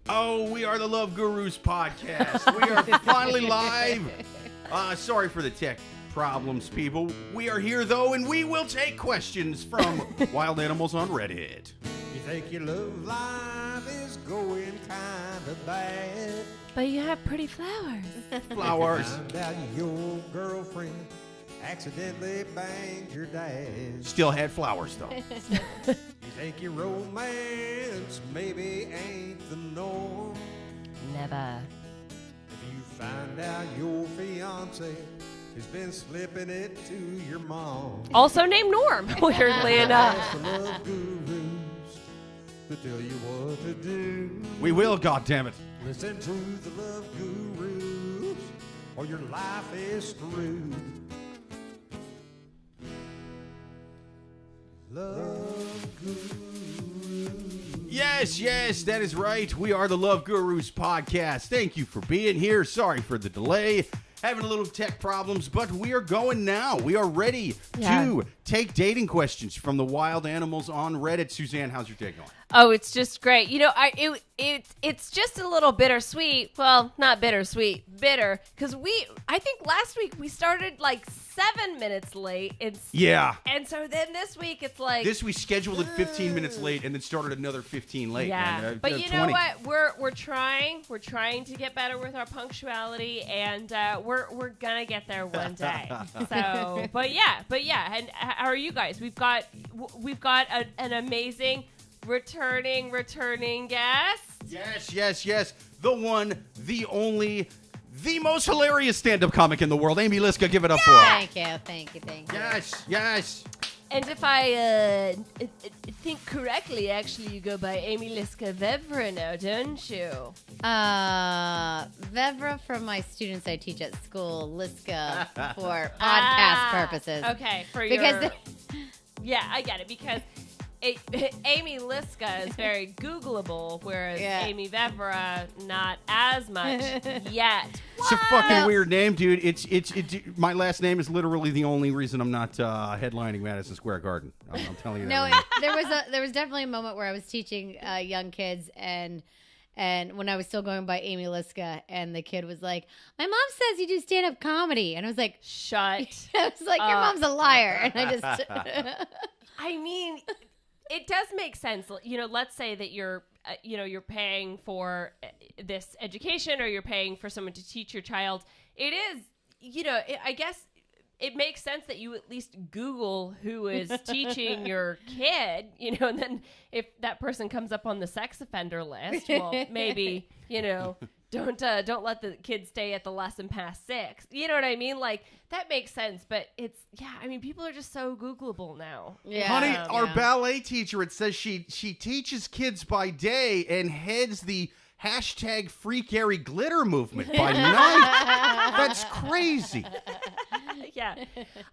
Oh, we are the Love Gurus podcast. We are finally live. Sorry for the tech problems, people. We are here, though, and we will take questions from wild animals on Reddit. You think your love life is going kind of bad, but you have pretty flowers. Flowers. Found out your girlfriend accidentally banged your dad. Still had flowers, though. You think your romance maybe ain't the norm. Never. If you find out your fiance has been slipping it to your mom. Also named Norm, weirdly enough. Ask the love gurus to tell you what to do. We will, goddammit. Listen to the love gurus or your life is screwed. Love Gurus. Yes, that is right. We are the Love Gurus podcast. Thank you for being here. Sorry for the delay. Having a little tech problems, but we are going now. We are ready to take dating questions from the wild animals on Reddit. Suzanne, how's your day going? Oh, it's just great. You know, it's just a little bittersweet. Well, not bittersweet, bitter. Because I think last week we started like 7 minutes late. Yeah. And so then this week it's like... This we scheduled it 15 minutes late and then started another 15 late. Yeah. Man. But you know what? We're trying. We're trying to get better with our punctuality, and we're gonna get there one day. So, but yeah. And how are you guys? We've got an amazing returning guest. Yes. The one, the only, the most hilarious stand-up comic in the world. Amy Liszka, give it up for her. Thank you. Yes. And if I think correctly, actually, you go by Amy Liszka Vevera now, don't you? Vevera from my students I teach at school, Liszka for podcast purposes. Okay, yeah, I get it, because Amy Liszka is very Googleable, whereas Amy Vevera not as much yet. It's a fucking weird name, dude. It's my last name is literally the only reason I'm not headlining Madison Square Garden. I'm telling you that. No, there was definitely a moment where I was teaching young kids, and when I was still going by Amy Liszka, and the kid was like, "My mom says you do stand-up comedy," and I was like, "Shut!" I was like, "Your mom's a liar," and I just. I mean, it does make sense. You know, let's say that you're paying for this education, or you're paying for someone to teach your child. It is, I guess it makes sense that you at least Google who is teaching your kid, and then if that person comes up on the sex offender list, well, maybe, don't let the kid stay at the lesson past 6. You know what I mean? Like, that makes sense, but people are just so Googleable now. Yeah. Honey, our ballet teacher, it says she teaches kids by day and heads the hashtag Free Gary Glitter movement by night. That's crazy. Yeah.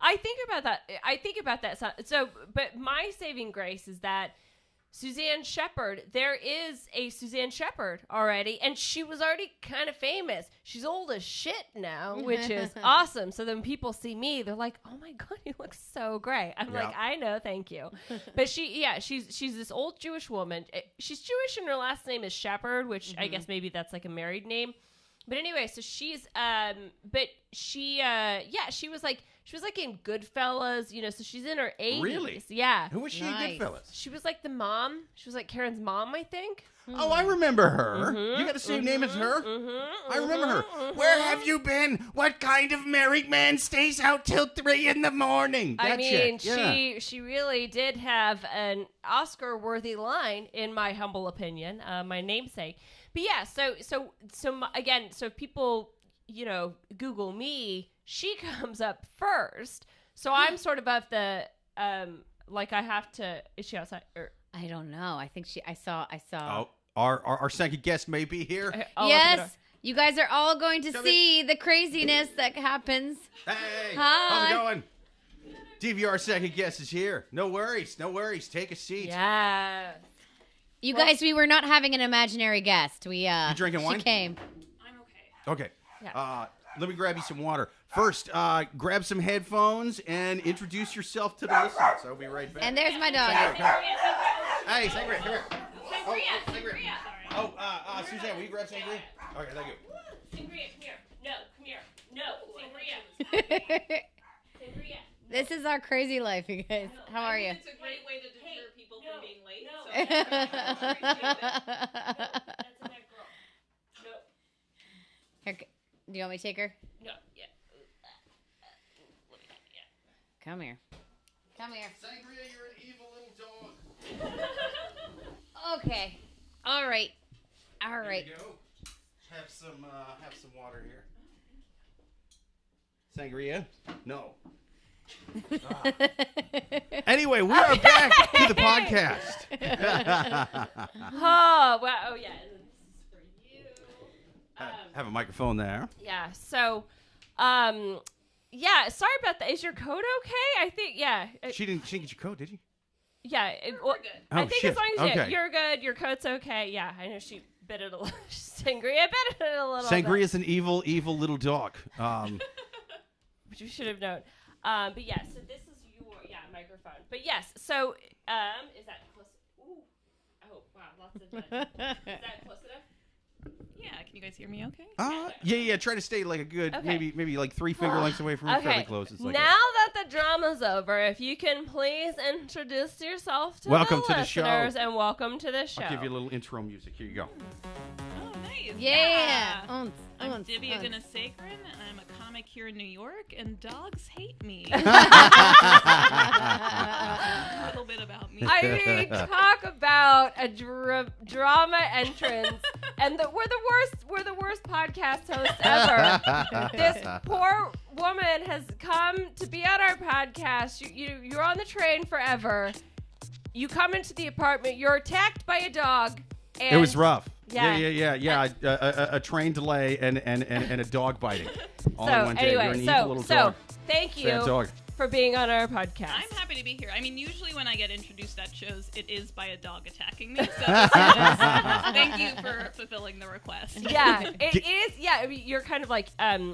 I think about that. So, but my saving grace is that Suzanne Shepherd, there is a Suzanne Shepherd already, and she was already kind of famous. She's old as shit now, which is awesome. So then people see me, they're like, "Oh my God, you look so great." I'm like, "I know, thank you." But she's this old Jewish woman. She's Jewish and her last name is Shepherd, which I guess maybe that's like a married name. But anyway, so she was like in Goodfellas, so she's in her 80s. Really? Yeah. Who was she in Goodfellas? She was like the mom. She was like Karen's mom, I think. Oh, I remember her. You got the same name as her? I remember her. Where have you been? What kind of married man stays out till 3 in the morning? She really did have an Oscar-worthy line, in my humble opinion, my namesake. But yeah, so if people, Google me, she comes up first. So I'm sort of of the, I have to, is she outside? I don't know. I think I saw. Oh, our second guest may be here. Yes. You guys are all going to see the craziness that happens. Hey. Hi. How's it going? Divya, our second guest is here. No worries. Take a seat. Yeah. You guys, we were not having an imaginary guest. You drinking wine? She came. I'm okay. Okay. Yeah. Let me grab you some water. First, grab some headphones and introduce yourself to the listeners. I'll be right back. And there's my dog. Hey, Sangria, come here. Sangria. Oh, Suzanne, will you grab sangria? Okay, thank you. Sangria, come here. No, come here. No, sangria. Sangria. This is our crazy life, you guys. How are you? It's a great way to deter people from being late. No. So That's a bad girl. No. Here, do you want me to take her? No, yeah. Come here. Come here. Sangria, you're an evil little dog. Okay. All right. All right. Here you go. Have some water here. Sangria? No. Anyway, we are back to the podcast. Oh, well, oh yeah. And then this is for you. Have a microphone there. Yeah. So, yeah. Sorry about that. Is your code okay? I think. Yeah. She didn't get your coat, did you? Yeah. we're good. I Oh, think shit. as long as Okay. you're good, your coat's okay. Yeah. I know she bit it a little. Sangria bit it a little. Sangria is an evil little dog. Which you should have known. But yeah. So this is your microphone. But yes. So is that close? Ooh. Oh wow. Lots of. Is that close enough? Yeah, can you guys hear me okay? Yeah. Try to stay like a good, Okay. maybe like 3 finger lengths away from fairly Okay. close. It's like Now that the drama's over, if you can please introduce yourself to Welcome the to the show. listeners and welcome to the show. I'll give you a little intro music. Here you go. Oh, nice. Yeah. I'm Divya Gunasekaran, and I'm a comic here in New York, and dogs hate me. A little bit about me. I mean, talk about a drama entrance, and we're the worst podcast hosts ever. This poor woman has come to be on our podcast. You're on the train forever. You come into the apartment. You're attacked by a dog. And It was rough. Yeah. Yeah. A train delay and a dog biting. All in So one day. You're an anyway, evil little dog. thank Bad you dog. for being on our podcast. I'm happy to be here. I mean, usually when I get introduced at shows, it is by a dog attacking me. So thank you for fulfilling the request. Yeah, it is. Yeah, I mean, you're kind of like,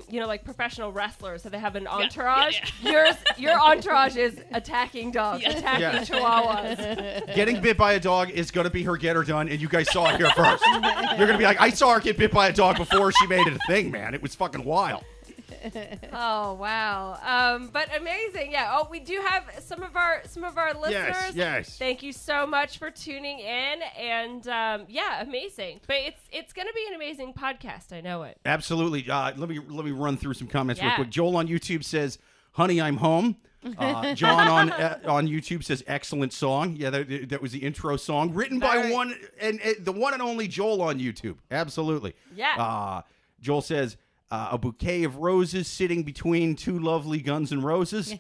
like professional wrestlers, so they have an entourage. Yeah. Your entourage is attacking dogs, Yeah. attacking Yeah. chihuahuas. Getting bit by a dog is going to be her get her done, and you guys saw it here first. You're going to be like, I saw her get bit by a dog before she made it a thing, man. It was fucking wild. Oh wow! But amazing, yeah. Oh, we do have some of our listeners. Yes. Thank you so much for tuning in, and amazing. But it's going to be an amazing podcast. I know it. Absolutely. Let me run through some comments real Yeah. quick. Joel on YouTube says, "Honey, I'm home." John on YouTube says, "Excellent song." Yeah, that was the intro song written by Very- one and the one and only Joel on YouTube. Absolutely. Yeah. Joel says, "A bouquet of roses sitting between two lovely Guns N' Roses."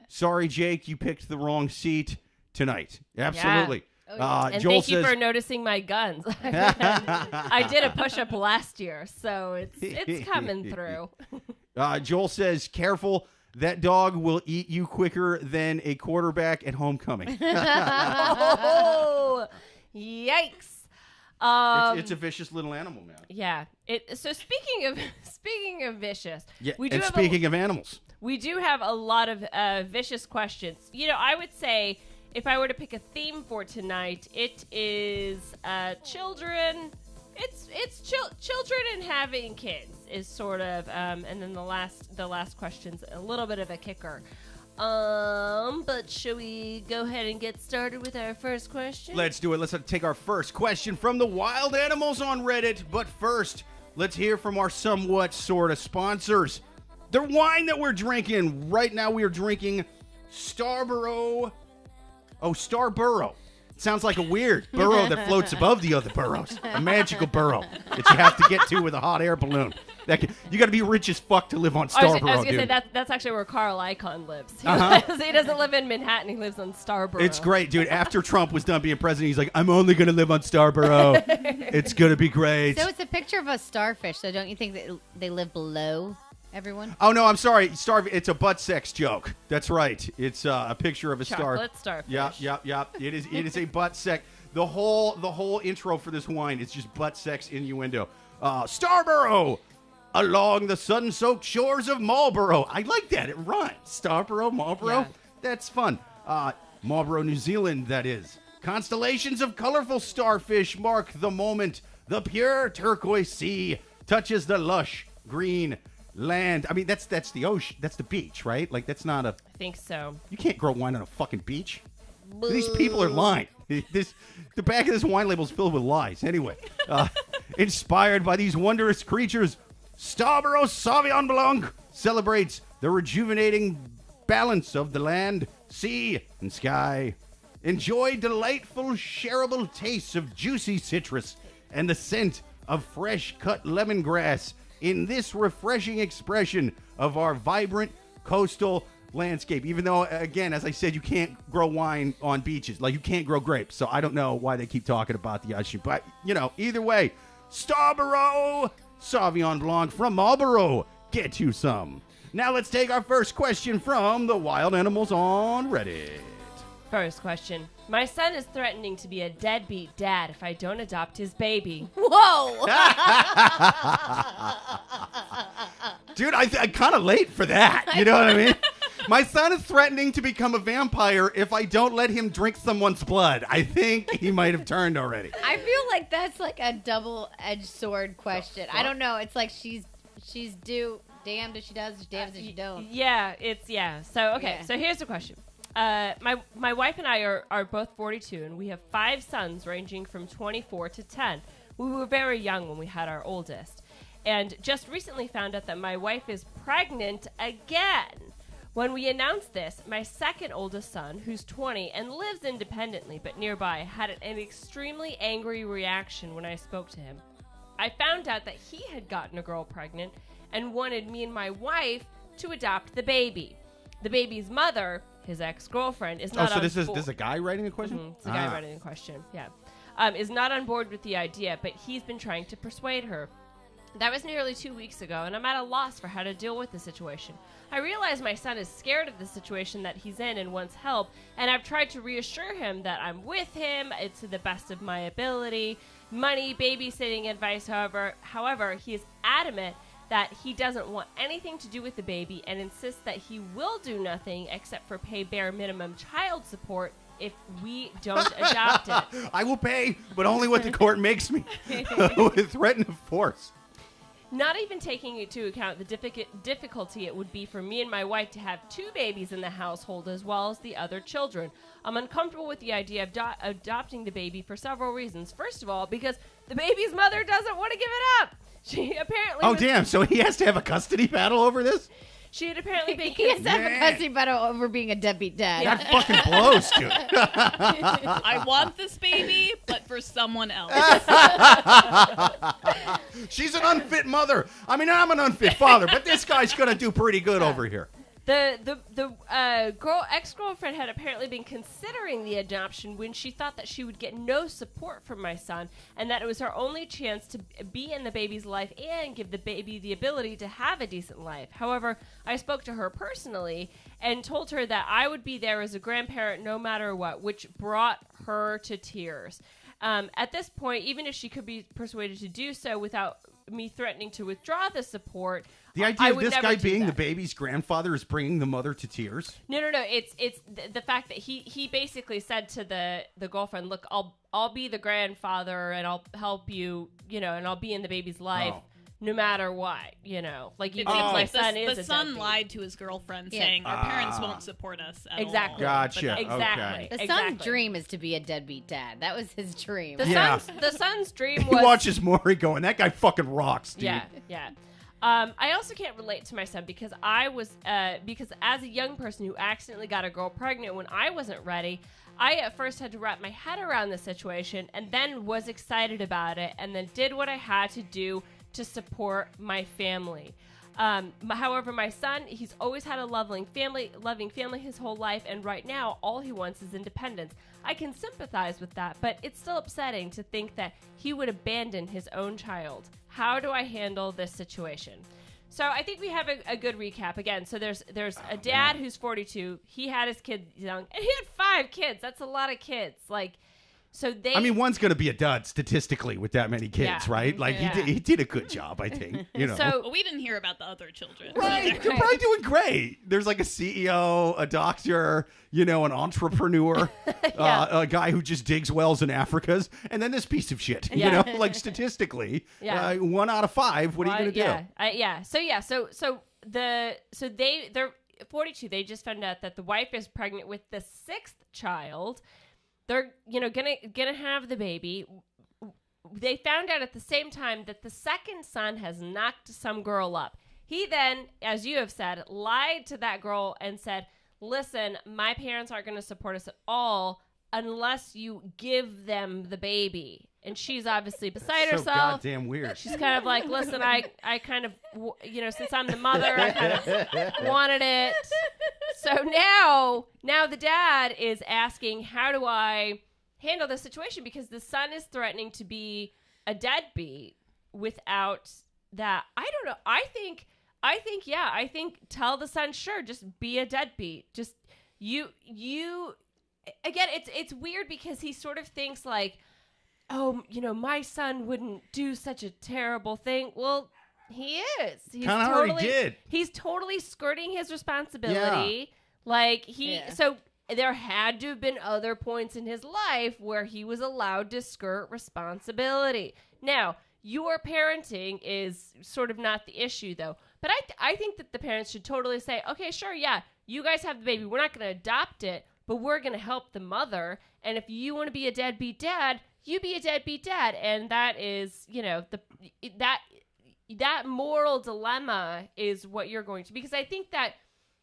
Sorry, Jake, you picked the wrong seat tonight. Absolutely. And Joel thank you says, for noticing my guns. I did a push-up last year, so it's coming through. Joel says, "Careful, that dog will eat you quicker than a quarterback at homecoming." Oh, yikes! It's a vicious little animal, man. Yeah. So speaking of vicious, Yeah, we do and have speaking of animals, we do have a lot of vicious questions. I would say if I were to pick a theme for tonight, it is children. It's children and having kids is sort of, and then the last question's a little bit of a kicker. But should we go ahead and get started with our first question? let's do it. Let's take our first question from the wild animals on Reddit. But first, let's hear from our somewhat sort of sponsors. The wine that we're drinking right now, we are drinking Starborough. Oh, Starborough. Sounds like a weird burrow that floats above the other burrows. A magical burrow that you have to get to with a hot air balloon. You got to be rich as fuck to live on I was Starborough, going to say dude. that's actually where Carl Icahn lives. Uh-huh. He doesn't live in Manhattan. He lives on Starborough. It's great, dude. After Trump was done being president, he's like, I'm only going to live on Starborough. It's going to be great. So it's a picture of a starfish. So don't you think that they live below everyone? Oh, no, I'm sorry. It's a butt sex joke. That's right. It's a picture of a Chocolate starfish. Yep. It is a butt sex. The whole intro for this wine is just butt sex innuendo. Starborough, along the sun-soaked shores of Marlborough. I like that. It rhymes. Starborough, Marlborough. Yeah. That's fun. Marlborough, New Zealand, that is. Constellations of colorful starfish mark the moment the pure turquoise sea touches the lush green land. I mean, that's the ocean. That's the beach, right? Like, that's not a... I think so. You can't grow wine on a fucking beach. These people are lying. The back of this wine label is filled with lies. Anyway, inspired by these wondrous creatures, Starborough Sauvignon Blanc celebrates the rejuvenating balance of the land, sea, and sky. Enjoy delightful, shareable tastes of juicy citrus and the scent of fresh-cut lemongrass in this refreshing expression of our vibrant coastal landscape. Even though, again, as I said, you can't grow wine on beaches. Like, you can't grow grapes. So I don't know why they keep talking about the ocean. But, either way, Starborough Sauvignon Blanc from Marlborough. Get you some. Now let's take our first question from the Wild Animals on Reddit. First question. My son is threatening to be a deadbeat dad if I don't adopt his baby. Whoa! Dude, I'm kind of late for that. You know what I mean? My son is threatening to become a vampire if I don't let him drink someone's blood. I think he might have turned already. I feel like that's like a double-edged sword question. I don't know. It's like she's due. Damned if she does, damned if she don't. Yeah. So, okay. Yeah. So here's the question. My wife and I are both 42, and we have 5 sons ranging from 24 to 10. We were very young when we had our oldest, and just recently found out that my wife is pregnant again. When we announced this, my second oldest son, who's 20 and lives independently but nearby, had an extremely angry reaction when I spoke to him. I found out that he had gotten a girl pregnant and wanted me and my wife to adopt the baby. The baby's mother, his ex-girlfriend, is not so on this board. is a guy writing the question? Mm-hmm. It's a guy writing the question, yeah. Is not on board with the idea, but he's been trying to persuade her. That was nearly 2 weeks ago, and I'm at a loss for how to deal with the situation. I realize my son is scared of the situation that he's in and wants help, and I've tried to reassure him that I'm with him, it's to the best of my ability, money, babysitting advice, however, he is adamant that he doesn't want anything to do with the baby and insists that he will do nothing except for pay bare minimum child support if we don't adopt it. I will pay, but only what the court makes me with threat and force. Not even taking into account the difficulty it would be for me and my wife to have 2 babies in the household as well as the other children. I'm uncomfortable with the idea of adopting the baby for several reasons. First of all, because the baby's mother doesn't want to give it up. She apparently... Oh, damn. So he has to have a custody battle over this? She had apparently been... He has to have a custody battle over being a deadbeat dad. That fucking blows, dude. I want this baby, but for someone else. She's an unfit mother. I mean, I'm an unfit father, but this guy's going to do pretty good over here. The ex-girlfriend had apparently been considering the adoption when she thought that she would get no support from my son and that it was her only chance to be in the baby's life and give the baby the ability to have a decent life. However, I spoke to her personally and told her that I would be there as a grandparent no matter what, which brought her to tears. At this point, even if she could be persuaded to do so without me threatening to withdraw the support, the idea of this guy being the baby's grandfather is bringing the mother to tears. No. It's the fact that he basically said to the girlfriend, "Look, I'll be the grandfather and I'll help you, and I'll be in the baby's life no matter what, Like you think my son is the a son deadbeat. lied to his girlfriend saying our parents won't support us at Exactly. all. Gotcha. Exactly. Okay. The son's dream is to be a deadbeat dad. That was his dream. The son's dream He was watches Maury going, that guy fucking rocks, dude. Yeah. I also can't relate to my son because because as a young person who accidentally got a girl pregnant when I wasn't ready, I at first had to wrap my head around the situation and then was excited about it and then did what I had to do to support my family. However, my son, he's always had a loving family his whole life, and right now, all he wants is independence. I can sympathize with that, but it's still upsetting to think that he would abandon his own child. How do I handle this situation? So I think we have a good recap again. So there's a dad who's 42. He had his kids young, and he had 5 kids. That's a lot of kids. So they. I mean, one's going to be a dud statistically with that many kids, Yeah. right? Like Yeah. he did a good job, I think. You know. So But we didn't hear about the other children. Right, they're probably doing great. There's like a CEO, a doctor, an entrepreneur, a guy who just digs wells in Africa's, and then this piece of shit. Yeah. Like statistically, Yeah. 1 out of 5. What are you gonna do? So they're 42. They just found out that the wife is pregnant with the 6th child. They're gonna have the baby. They found out at the same time that the second son has knocked some girl up. He then, as you have said, lied to that girl and said, listen, my parents aren't going to support us at all unless you give them the baby. And she's obviously beside So herself. goddamn weird. She's kind of like, listen, I kind of, since I'm the mother, I kind of wanted it. So now the dad is asking, how do I handle this situation? Because the son is threatening to be a deadbeat without that. I don't know. I think tell the son, sure, just be a deadbeat. Just you again, it's weird because he sort of thinks like, oh, my son wouldn't do such a terrible thing. Well, he is. He's Kinda already did. He's totally skirting his responsibility. Yeah. So there had to have been other points in his life where he was allowed to skirt responsibility. Now, your parenting is sort of not the issue, though. But I think that the parents should totally say, okay, sure, yeah, you guys have the baby. We're not going to adopt it, but we're going to help the mother. And if you want to be a deadbeat dad, you be a deadbeat dad. And that is, that moral dilemma is what you're going to. Because I think that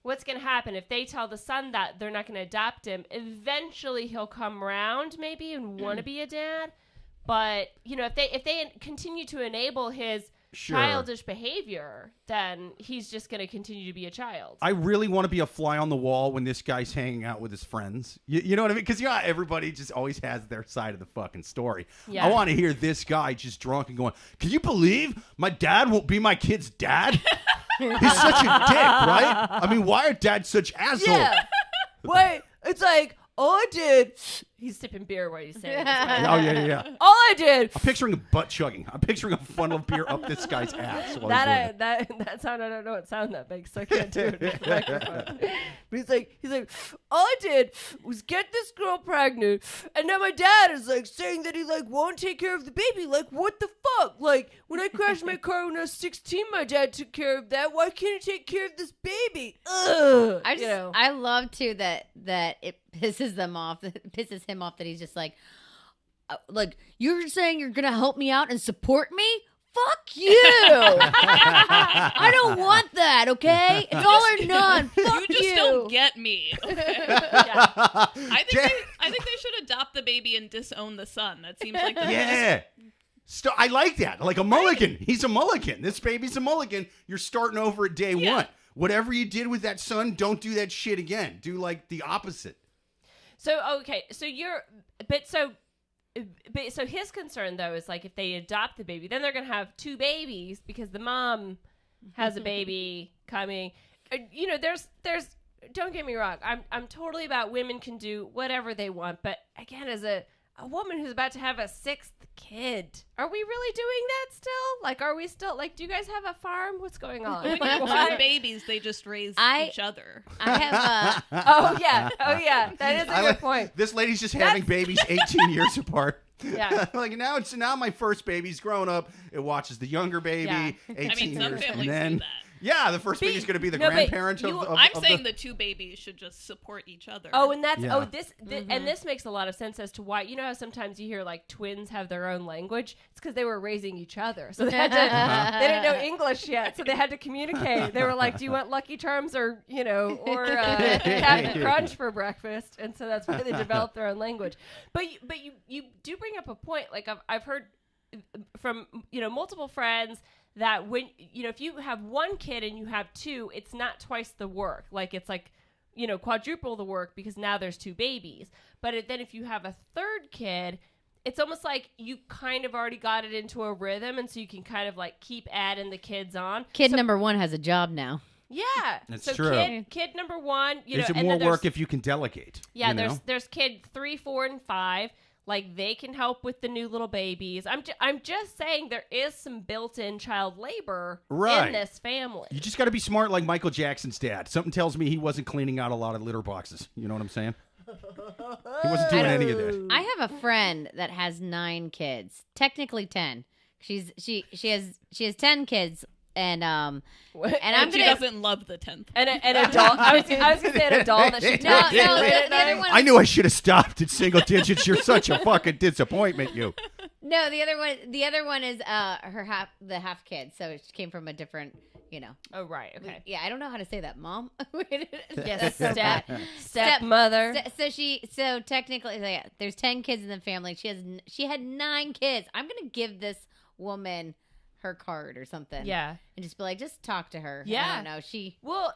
what's going to happen if they tell the son that they're not going to adopt him, eventually he'll come around maybe and want to be a dad. But, if they continue to enable his childish behavior, then he's just going to continue to be a child. I really want to be a fly on the wall when this guy's hanging out with his friends. You know what I mean? Because everybody just always has their side of the fucking story. Yeah. I want to hear this guy just drunk and going, can you believe my dad won't be my kid's dad? He's such a dick, right? I mean, why are dads such assholes? Yeah. Wait, it's like, all I did... He's sipping beer while he's saying this. Oh, yeah. All I did... I'm picturing a butt chugging. I'm picturing a funnel of beer up this guy's ass. While he's doing it. That sound, I don't know what sound that makes, so I can't do it with the microphone. But he's like, all I did was get this girl pregnant, and now my dad is like saying that he like won't take care of the baby. Like, what the fuck? Like, when I crashed my car when I was 16, my dad took care of that. Why can't he take care of this baby? Ugh. I love too that it pisses them off. It pisses him off that he's just like you're saying you're gonna help me out and support me. Fuck you! I don't want that. Okay, it's all or none. Fuck You just don't get me. Okay? Yeah. I think they should adopt the baby and disown the son. That seems like the Yeah. I like that. Like a mulligan. He's a mulligan. This baby's a mulligan. You're starting over at day one. Whatever you did with that son, don't do that shit again. Do like the opposite. So so his concern though is like if they adopt the baby, then they're gonna have 2 babies because the mom has a baby coming. There's don't get me wrong. I'm totally about women can do whatever they want, but again, as a woman who's about to have a 6th kid, are we really doing that still? Like, are we still like? Do you guys have a farm? What's going on? When you have 2 babies, they just raise each other. I have Oh yeah, that is a good point. This lady's just having babies 18 years apart. Yeah. Like now my first baby's grown up. It watches the younger baby, 18 some years, families and then do that. Yeah, the first baby's going to be the No, but grandparent of I'm of saying the 2 babies should just support each other. Oh, and that's Yeah. and this makes a lot of sense as to why how sometimes you hear like twins have their own language. It's because they were raising each other, so they had to. They didn't know English yet, so they had to communicate. They were like, "Do you want Lucky Charms or Captain Crunch for breakfast?" And so that's why they developed their own language. But you do bring up a point. Like I've heard from multiple friends that when if you have 1 kid and you have 2, it's not twice the work. Like it's like quadruple the work because now there's 2 babies. But then if you have a 3rd kid, it's almost like you kind of already got it into a rhythm, and so you can kind of like keep adding the kids on. Kid number 1 has a job now. Yeah, That's so true. Kid number 1, Is it and more then work if you can delegate? Yeah, there's kid 3, 4, and 5. Like, they can help with the new little babies. I'm just saying there is some built-in child labor in this family. You just got to be smart like Michael Jackson's dad. Something tells me he wasn't cleaning out a lot of litter boxes. You know what I'm saying? He wasn't doing any of that. I have a friend that has 9 kids. Technically 10. She has 10 kids. And she doesn't love the 10th. An adult. I was gonna say an adult that she talks to late at the other night. one. I knew I should have stopped at single digits. You're such a fucking disappointment, you. No, the other one is her half kid. So she came from a different, Oh, right. Okay. Yeah, I don't know how to say that, Mom. Yes, stepmother. So technically, yeah, there's 10 kids in the family. She had 9 kids. I'm gonna give this woman her card or something. Yeah. And just be like, just talk to her. Yeah. I don't know. Well,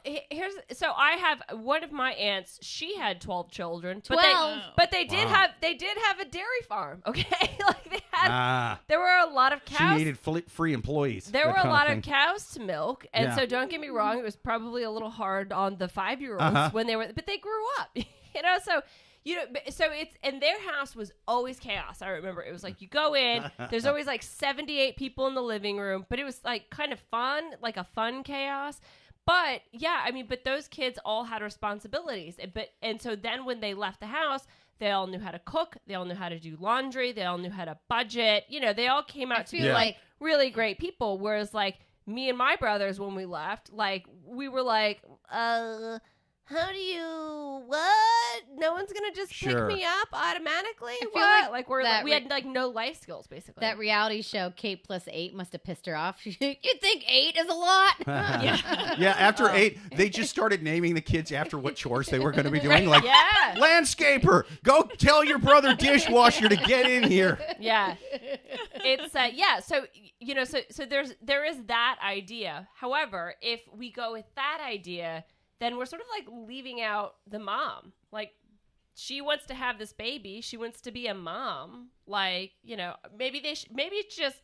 so I have one of my aunts. She had 12 children. 12? But they did have a dairy farm. Okay, like they had. There were a lot of cows. She needed free employees. There were a lot of cows to milk, and so don't get me wrong, it was probably a little hard on the 5-year-olds when they were, but they grew up. So. So and their house was always chaos. I remember it was like you go in, there's always like 78 people in the living room, but it was like kind of fun, like a fun chaos. But yeah, I mean, but those kids all had responsibilities. And so then when they left the house, they all knew how to cook, they all knew how to do laundry, they all knew how to budget. They all came out to be like really great people. Whereas like me and my brothers, when we left, like we were like, how do you, what? No one's going to just pick me up automatically? I feel what? like we had like no life skills, basically. That reality show, Kate plus 8, must have pissed her off. You think 8 is a lot? Yeah, after 8, they just started naming the kids after what chores they were going to be doing. Like, yeah. landscaper, go tell your brother dishwasher to get in here. Yeah. It's, so there is that idea. However, if we go with that idea, then we're sort of like leaving out the mom. Like, she wants to have this baby. She wants to be a mom. Like, maybe it's just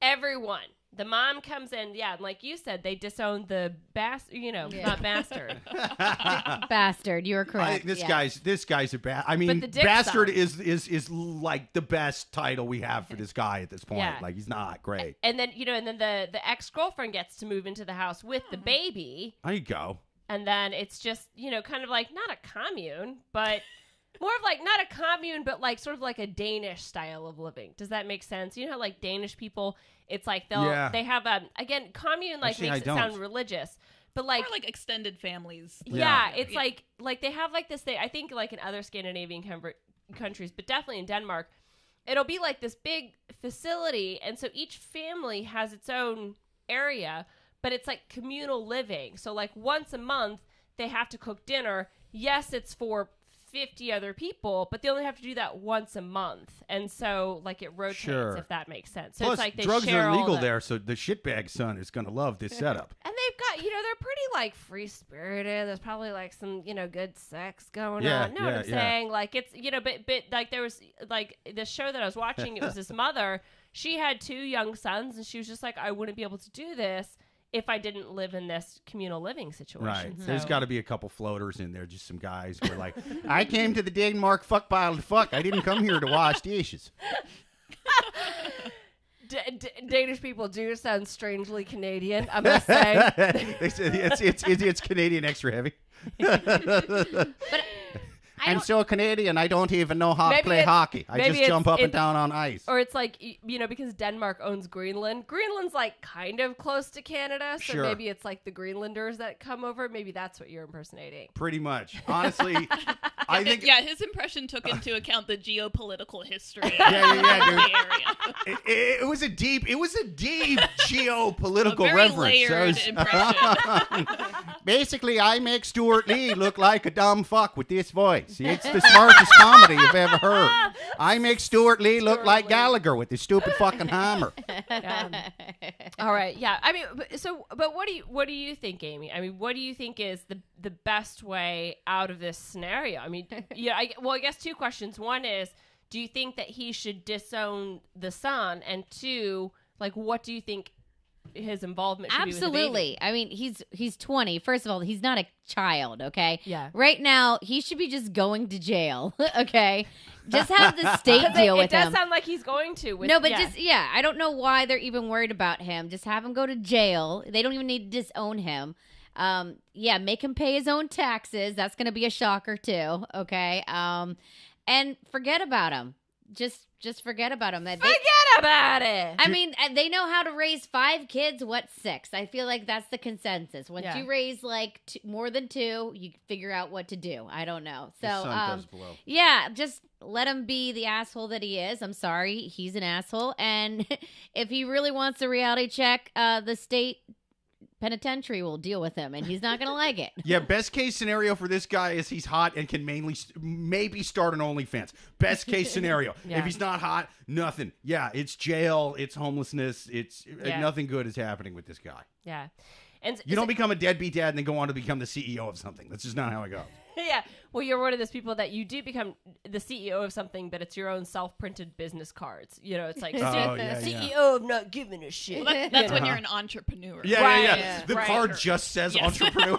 everyone. The mom comes in, and like you said, they disown the not bastard. Bastard, you were correct. This guy's a bad. I mean, bastard is like the best title we have for this guy at this point. Yeah. Like, he's not great. And then the ex-girlfriend gets to move into the house with the baby. There you go. And then it's just, kind of like not a commune, but more of like not a commune, but like sort of like a Danish style of living. Does that make sense? You know how like Danish people, it's like they have again, commune like makes it sound religious, but like more like extended families. Yeah, it's like they have like this thing. I think like in other Scandinavian countries, but definitely in Denmark, it'll be like this big facility, and so each family has its own area. But it's like communal living. So like once a month, they have to cook dinner. Yes, it's for 50 other people, but they only have to do that once a month. And so like it rotates, if that makes sense. So Plus, it's like they drugs share are illegal all there, so the shitbag son is going to love this setup. And they've got, they're pretty like free-spirited. There's probably like some, good sex going on. Know what I'm saying? Like it's, but like there was like the show that I was watching, it was this mother. She had 2 young sons, and she was just like, I wouldn't be able to do this if I didn't live in this communal living situation. Right. So. There's got to be a couple floaters in there, just some guys who are like, I came to the Denmark fuck pile to fuck. I didn't come here to wash dishes. Danish people do sound strangely Canadian, I must say. It's Canadian extra heavy. But I'm so Canadian, I don't even know how to play hockey. I just jump up and down on ice. Or it's like, because Denmark owns Greenland. Greenland's like kind of close to Canada, so maybe it's like the Greenlanders that come over. Maybe that's what you're impersonating. Pretty much. Honestly, I think... Yeah, his impression took into account the geopolitical history of dude. the area. It was a deep geopolitical a very reference. layered impression. Basically, I make Stuart Lee look like a dumb fuck with this voice. It's the smartest comedy you've ever heard. I make Stuart Lee look like Gallagher with his stupid fucking hammer. All right, yeah. I mean, but what do you think, Amy? I mean, what do you think is the best way out of this scenario? I mean, I guess 2 questions. One is, do you think that he should disown the son? And 2, like, what do you think his involvement should be with the baby. Absolutely. I mean, he's 20. First of all, he's not a child, okay? Yeah. Right now, he should be just going to jail, okay? Just have the state deal with him. It does sound like he's going to. I don't know why they're even worried about him. Just have him go to jail. They don't even need to disown him. Make him pay his own taxes. That's going to be a shocker too, okay? And forget about him. Just forget about him. Forget about it. I mean, they know how to raise 5 kids. What 6? I feel like that's the consensus. Once you raise like more than 2, you figure out what to do. I don't know. So, His son does blow. Yeah, just let him be the asshole that he is. I'm sorry, he's an asshole. And if he really wants a reality check, the state penitentiary will deal with him, and he's not gonna like it. Yeah, best case scenario for this guy is he's hot and can maybe start an OnlyFans. Best case scenario. If he's not hot, nothing. Yeah, it's jail, it's homelessness, it's nothing good is happening with this guy. Yeah. And you don't become a deadbeat dad and then go on to become the CEO of something. That's just not how it goes. Yeah. Well, you're one of those people that you do become the CEO of something, but it's your own self-printed business cards. You know, it's like CEO of not giving a shit. Well, that's when you're an entrepreneur. Yeah. The Right. card just says entrepreneur.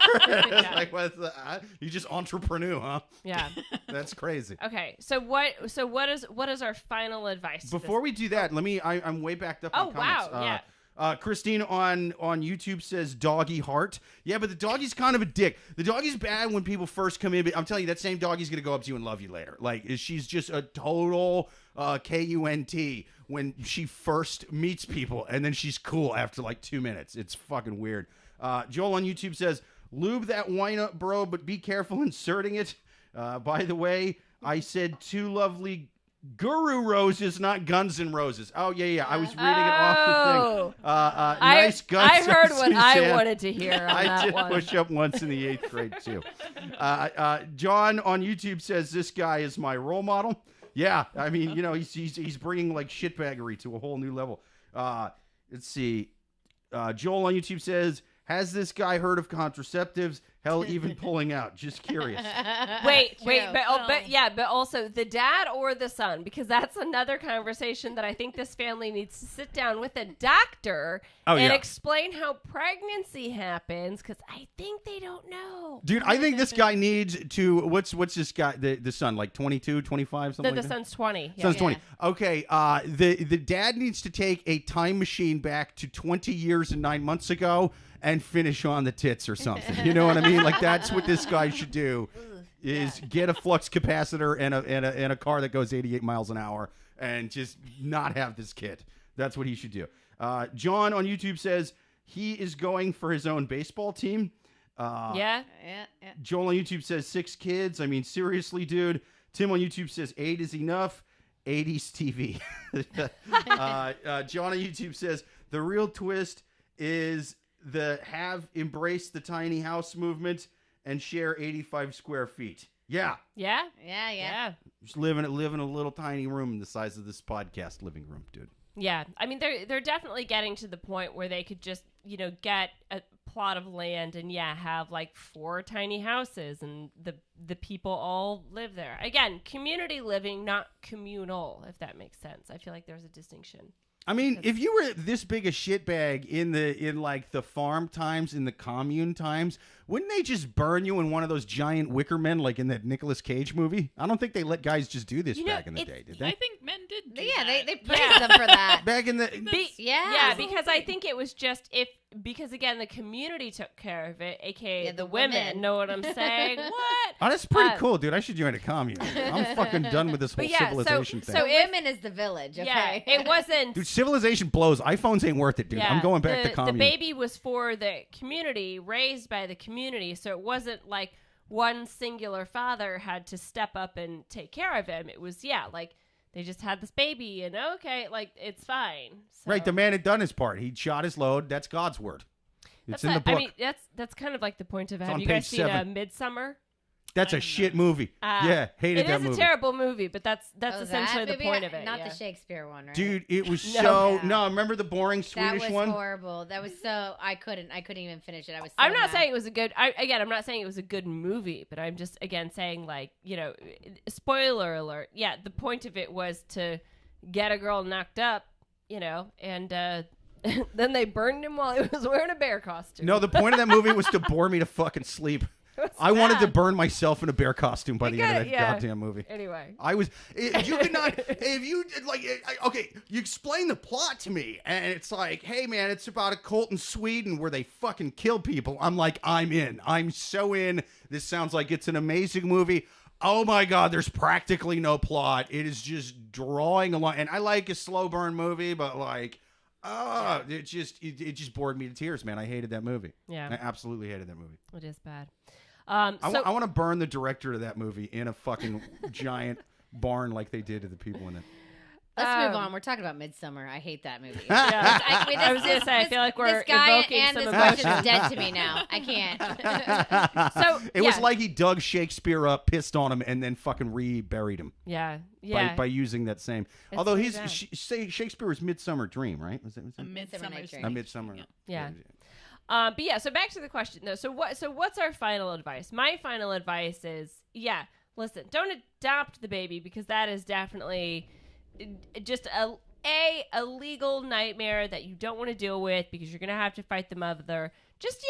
Like, what's that? You just entrepreneur, huh? Yeah. That's crazy. Okay. So what is our final advice? Before we do that, I'm way backed up on comments. Wow. Yeah. Christine on YouTube says doggy heart. Yeah, but the doggy's kind of a dick. The doggy's bad when people first come in, but I'm telling you, that same doggy's going to go up to you and love you later. Like, she's just a total KUNT when she first meets people, and then she's cool after like 2 minutes. It's fucking weird. Joel on YouTube says, lube that wine up, bro, but be careful inserting it. By the way, I said 2 lovely Guru Roses, not Guns N' Roses. Oh, yeah. I was reading it off the thing. Nice guns. I heard what Suzanne. I wanted to hear on I that did one. push up once in the 8th grade, too. John on YouTube says, this guy is my role model. Yeah, I mean, you know, he's bringing, like, shitbaggery to a whole new level. Let's see. Joel on YouTube says, has this guy heard of contraceptives? Hell, even pulling out. Just curious. Wait, but also the dad or the son, because that's another conversation that I think this family needs to sit down with a doctor and explain how pregnancy happens, because I think they don't know. Dude, I think this guy needs to, what's this guy, the son, like 22, 25, something like that? The son's 20. Son's 20. Okay, the dad needs to take a time machine back to 20 years and 9 months ago and finish on the tits or something. You know what I mean? Like, that's what this guy should do, is get a flux capacitor and a car that goes 88 miles an hour and just not have this kid. That's what he should do. John on YouTube says he is going for his own baseball team. Yeah. Joel on YouTube says 6 kids. I mean, seriously, dude. Tim on YouTube says 8 is enough. 80s TV. John on YouTube says the real twist is have embraced the tiny house movement and share 85 square feet. Yeah. Just live in a little tiny room the size of this podcast living room, dude. Yeah. I mean, they're definitely getting to the point where they could just, get a plot of land and have like 4 tiny houses and the people all live there. Again, community living, not communal, if that makes sense. I feel like there's a distinction. I mean, if you were this big a shitbag in like the farm times, in the commune times, wouldn't they just burn you in one of those giant wicker men like in that Nicolas Cage movie? I don't think they let guys just do this back in the day, did they? I think men did do Yeah, that. they praised them for that. Back in the... Yeah, because I think it was just because again, the community took care of it, aka the women. Know what I'm saying? What? Oh, that's pretty cool, dude. I should join a commune. I'm fucking done with this whole civilization thing. So women is the village, okay? Yeah, it wasn't... Dude, civilization blows. iPhones ain't worth it, dude. I'm going back to commune. The baby was for the community, raised by the community, so it wasn't like one singular father had to step up and take care of him. It was, like, they just had this baby, and it's fine. So. Right, the man had done his part. He shot his load. That's God's word. It's in the book. I mean, that's kind of like the point of it. Have you guys seen Midsummer? That's a shit movie. Hated that movie. It is a terrible movie, but that's essentially the point of it. Not the Shakespeare one, right? Dude, it was No, remember the boring Swedish one? That was horrible. That was so I couldn't even finish it. I was so I'm not mad. saying it was a good I'm not saying it was a good movie, but I'm just again saying spoiler alert. Yeah, the point of it was to get a girl knocked up, and Then they burned him while he was wearing a bear costume. No, the point of that movie was to bore me to fucking sleep. I wanted to burn myself in a bear costume by the end of that goddamn movie. Anyway. I was, you could not, if you, like, okay, you explain the plot to me, and it's like, hey, man, it's about a cult in Sweden where they fucking kill people. I'm like, I'm in. I'm so in. This sounds like it's an amazing movie. Oh, my God, there's practically no plot. It is just drawing along. And I like a slow burn movie, but, like, it just bored me to tears, man. I hated that movie. Yeah. I absolutely hated that movie. It is bad. I want to burn the director of that movie in a fucking giant barn like they did to the people in it. Let's move on. We're talking about Midsummer. I hate that movie. I was going to say, I feel like we're this guy evoking and some this emotions. question is dead to me now. I can't. So It was like he dug Shakespeare up, pissed on him, and then fucking reburied him. Yeah. By using that same. It's Although so his bad. Shakespeare was Midsummer Dream, right? Was it? A Midsummer's Dream. A Midsummer. Yeah. But yeah, so back to the question though. So what's our final advice? My final advice is, listen, don't adopt the baby because that is definitely just a legal nightmare that you don't want to deal with because you're going to have to fight the mother. Just,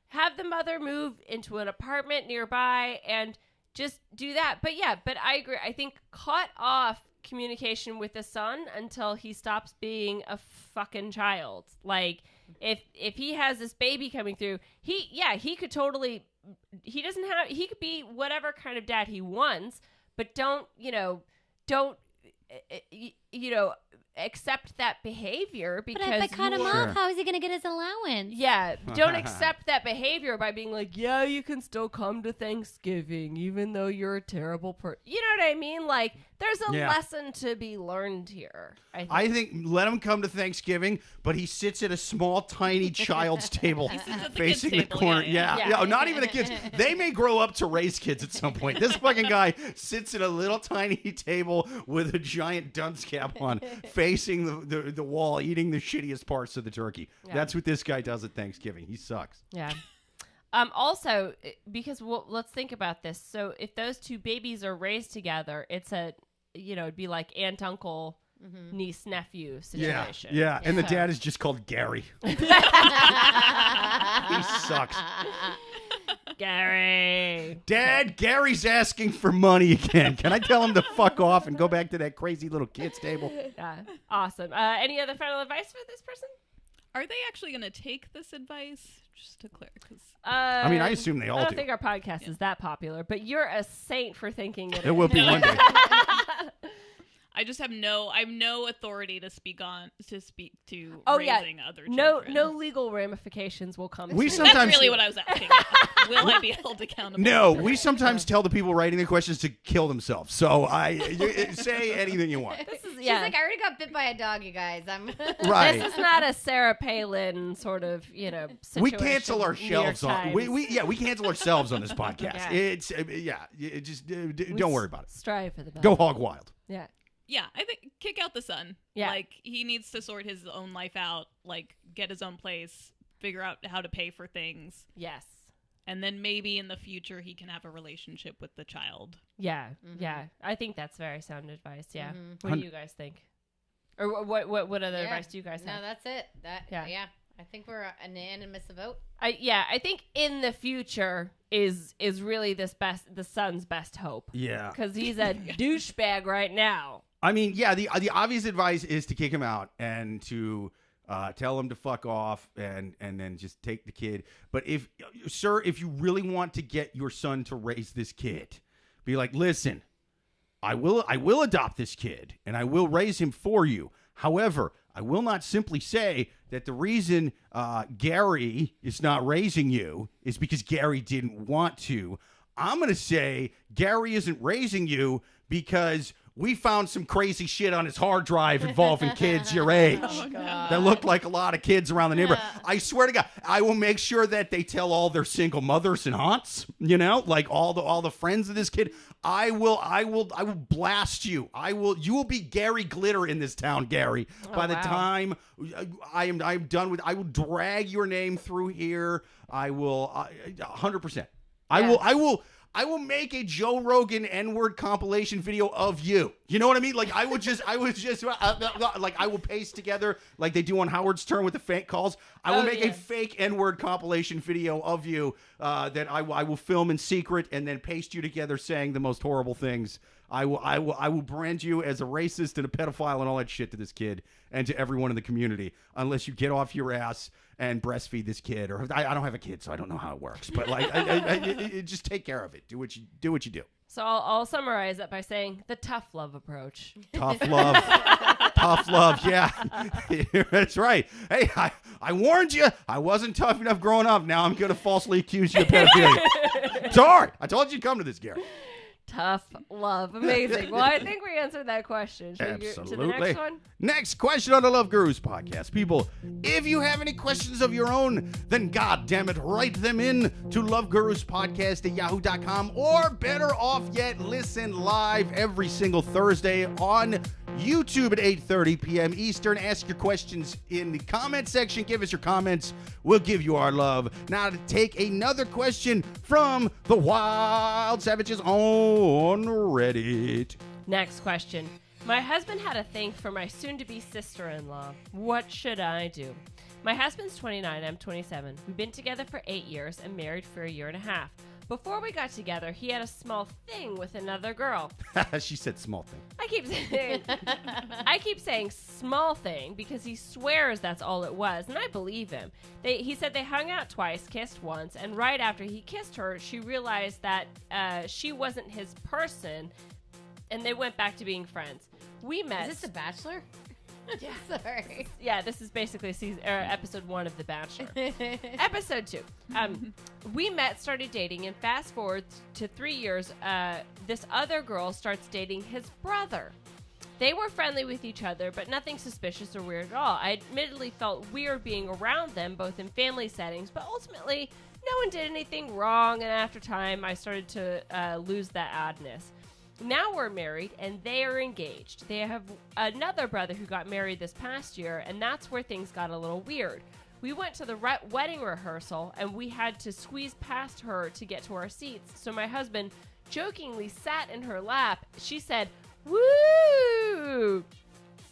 have the mother move into an apartment nearby and just do that. But I agree. I think cut off communication with the son until he stops being a fucking child. Like, if he has this baby coming through, he could totally, he could be whatever kind of dad he wants, but don't accept that behavior because But if I cut him off, how is he going to get his allowance? Yeah, don't accept that behavior by being like, you can still come to Thanksgiving even though you're a terrible person. You know what I mean? Like, there's a lesson to be learned here. I think let him come to Thanksgiving, but he sits at a small, tiny child's table facing the corner. Yeah. Not even the kids. They may grow up to raise kids at some point. This fucking guy sits at a little tiny table with a giant dunce cap on, facing the wall, eating the shittiest parts of the turkey. Yeah. That's what this guy does at Thanksgiving. He sucks. Yeah. Also, because let's think about this. So if those two babies are raised together, it's it'd be like aunt, uncle, niece, nephew situation. Yeah. And the dad is just called Gary. He sucks. Gary. Dad, Gary's asking for money again. Can I tell him to fuck off and go back to that crazy little kid's table? Awesome. Any other final advice for this person? Are they actually going to take this advice? Just to clear, I mean, I assume they all do. I don't think our podcast is that popular, but you're a saint for thinking it. It will be one day. I just have no authority to speak to raising other children. No legal ramifications will come. That's really what I was asking. Will I be held accountable? No, we sometimes tell the people writing the questions to kill themselves. So say anything you want. She's like, I already got bit by a dog, you guys. Right. This is not a Sarah Palin sort of, situation. We cancel ourselves on we cancel ourselves on this podcast. Don't worry about it. Strive for the best. Go hog wild. Yeah. Yeah, I think kick out the son. Yeah. Like, he needs to sort his own life out, like, get his own place, figure out how to pay for things. Yes. And then maybe in the future he can have a relationship with the child. Yeah. Yeah. I think that's very sound advice. Yeah. What do you guys think? Or what other advice do you guys have? No, that's it. Yeah. I think we're an unanimous vote. I think in the future is really the son's best hope. Yeah. Because he's a douchebag right now. I mean, the obvious advice is to kick him out and to tell him to fuck off and then just take the kid. But if you really want to get your son to raise this kid, be like, listen, I will adopt this kid and I will raise him for you. However, I will not simply say that the reason Gary is not raising you is because Gary didn't want to. I'm going to say Gary isn't raising you because we found some crazy shit on his hard drive involving kids your age that looked like a lot of kids around the neighborhood. I swear to God, I will make sure that they tell all their single mothers and aunts, like all the friends of this kid. I will blast you. You will be Gary Glitter in this town, Gary. By the time I am done with, I will drag your name through here. I will 100%. I will. I will make a Joe Rogan N-word compilation video of you. You know what I mean? Like I will paste together like they do on Howard's Turn with the fake calls. I will make a fake N-word compilation video of you that I will film in secret and then paste you together saying the most horrible things. I will brand you as a racist and a pedophile and all that shit to this kid and to everyone in the community unless you get off your ass and breastfeed this kid. Or I don't have a kid, so I don't know how it works. But like, just take care of it. Do what you do. So I'll summarize it by saying the tough love approach. Tough love. Tough love. Yeah, that's right. Hey, I warned you. I wasn't tough enough growing up. Now I'm going to falsely accuse you of pedophilia. Sorry. I told you to come to this, Gary. Tough love. Amazing. Well, I think we answered that question. Should we get to the next one? Next question on the Love Gurus podcast. People, if you have any questions of your own, then goddammit, write them in to loveguruspodcast@yahoo.com, or better off yet, listen live every single Thursday on YouTube at 8:30 p.m. Eastern. Ask your questions in the comment section. Give us your comments. We'll give you our love. Now to take another question from the Wild Savages on Reddit. Next question. My husband had a thing for my soon-to-be sister-in-law. What should I do? My husband's 29, I'm 27. We've been together for 8 years and married for a year and a half. Before we got together, he had a small thing with another girl. She said small thing. I keep saying small thing because he swears that's all it was, and I believe him. He said they hung out twice, kissed once, and right after he kissed her, she realized that she wasn't his person, and they went back to being friends. We met. Is this The Bachelor? Yeah. Sorry. Yeah, this is basically episode 1 of The Bachelor. Episode 2. We met, started dating, and fast forward to 3 years, this other girl starts dating his brother. They were friendly with each other, but nothing suspicious or weird at all. I admittedly felt weird being around them, both in family settings, but ultimately, no one did anything wrong, and after time, I started to lose that oddness. Now we're married, and they are engaged. They have another brother who got married this past year, and that's where things got a little weird. We went to the wedding rehearsal, and we had to squeeze past her to get to our seats. So my husband jokingly sat in her lap. She said, "Woo!"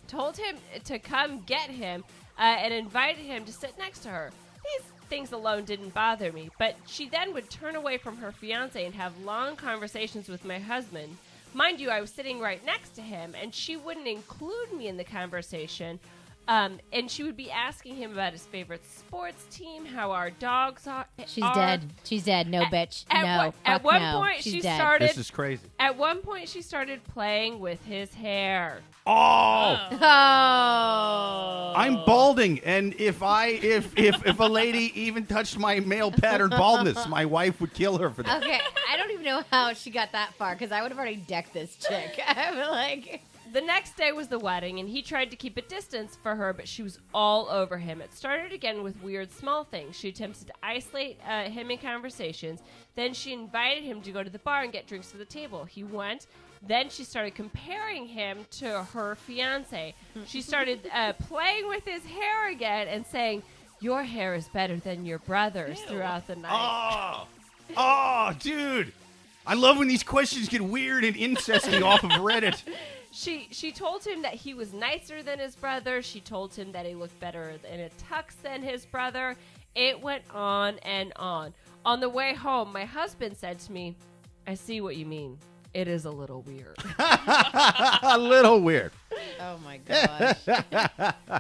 Told him to come get him, and invited him to sit next to her. These things alone didn't bother me, but she then would turn away from her fiancé and have long conversations with my husband. Mind you, I was sitting right next to him, and she wouldn't include me in the conversation. And she would be asking him about his favorite sports team, how our dogs are. She's dead. She's dead. No, bitch. No. At one no. point, She's she dead. started. This is crazy. At one point, she started playing with his hair. Oh! Oh. I'm balding, and if a lady even touched my male pattern baldness, my wife would kill her for that. Okay, I don't even know how she got that far because I would have already decked this chick. I'm like. The next day was the wedding, and he tried to keep a distance for her, but she was all over him. It started again with weird small things. She attempted to isolate him in conversations. Then she invited him to go to the bar and get drinks to the table. He went. Then she started comparing him to her fiancé. She started playing with his hair again and saying, "Your hair is better than your brother's," throughout the night. Oh, dude. I love when these questions get weird and incesty off of Reddit. She told him that he was nicer than his brother. She told him that he looked better in a tux than his brother. It went on and on. On the way home, my husband said to me, "I see what you mean. It is a little weird." A little weird. Oh my gosh.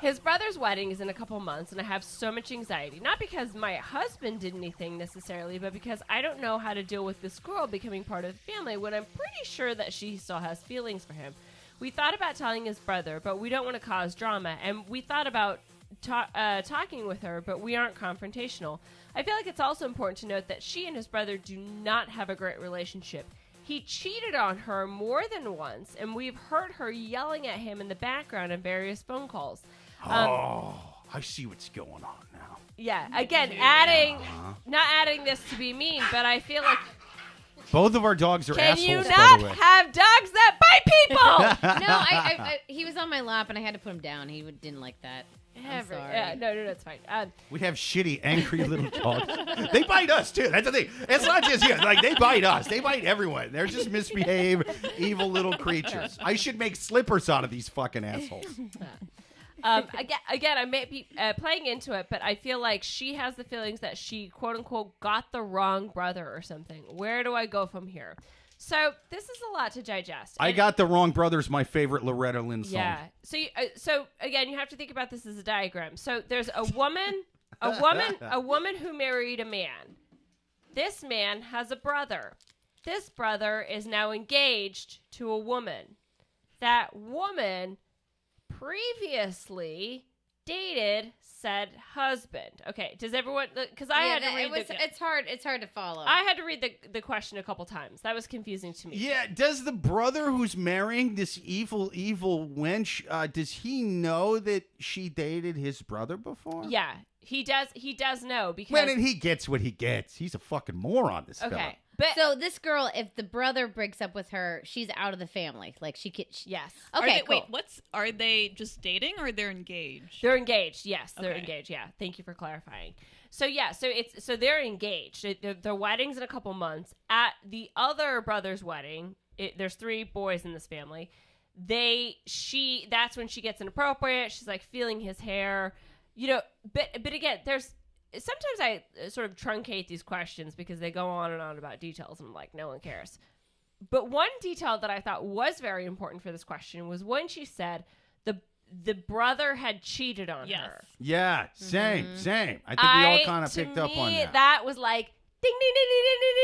His brother's wedding is in a couple months, and I have so much anxiety. Not because my husband did anything necessarily, but because I don't know how to deal with this girl becoming part of the family when I'm pretty sure that she still has feelings for him. We thought about telling his brother, but we don't want to cause drama. And we thought about talking with her, but we aren't confrontational. I feel like it's also important to note that she and his brother do not have a great relationship. He cheated on her more than once, and we've heard her yelling at him in the background on various phone calls. I see what's going on now. Yeah, again, not adding this to be mean, but I feel like... Both of our dogs are Can assholes, you by not the way. have dogs that bite people? No, he was on my lap and I had to put him down. He didn't like that. sorry. Yeah, no, it's fine. We have shitty, angry little dogs. They bite us too. That's the thing. It's not just you. Like they bite us. They bite everyone. They're just misbehaved, evil little creatures. I should make slippers out of these fucking assholes. Again, I may be playing into it, but I feel like she has the feelings that she, quote unquote, got the wrong brother or something. Where do I go from here? So this is a lot to digest. I Got the Wrong Brother's my favorite Loretta Lynn song. Yeah. So again, you have to think about this as a diagram. So there's a woman who married a man. This man has a brother. This brother is now engaged to a woman. That woman previously dated said husband. Okay, does everyone? Because I had to read. It's hard to follow. I had to read the question a couple times. That was confusing to me. Yeah, does the brother who's marrying this evil wench, does he know that she dated his brother before? Yeah, he does. He does know because. Well, and he gets what he gets. He's a fucking moron. This fella. Okay, but so this girl, if the brother breaks up with her, she's out of the family. Like she could. yes. Okay, cool. Wait, are they just dating or they're engaged? They're engaged. Yes, they're Okay. engaged. Yeah, thank you for clarifying. So so they're engaged. Their wedding's in a couple months. At the other brother's wedding, there's 3 boys in this family. That's when she gets inappropriate. She's like feeling his hair, But again, sometimes I sort of truncate these questions because they go on and on about details, and I'm like, no one cares. But one detail that I thought was very important for this question was when she said the brother had cheated on Yes. her. Yeah, same. I think we all kind of picked up on that. That was like ding ding ding ding ding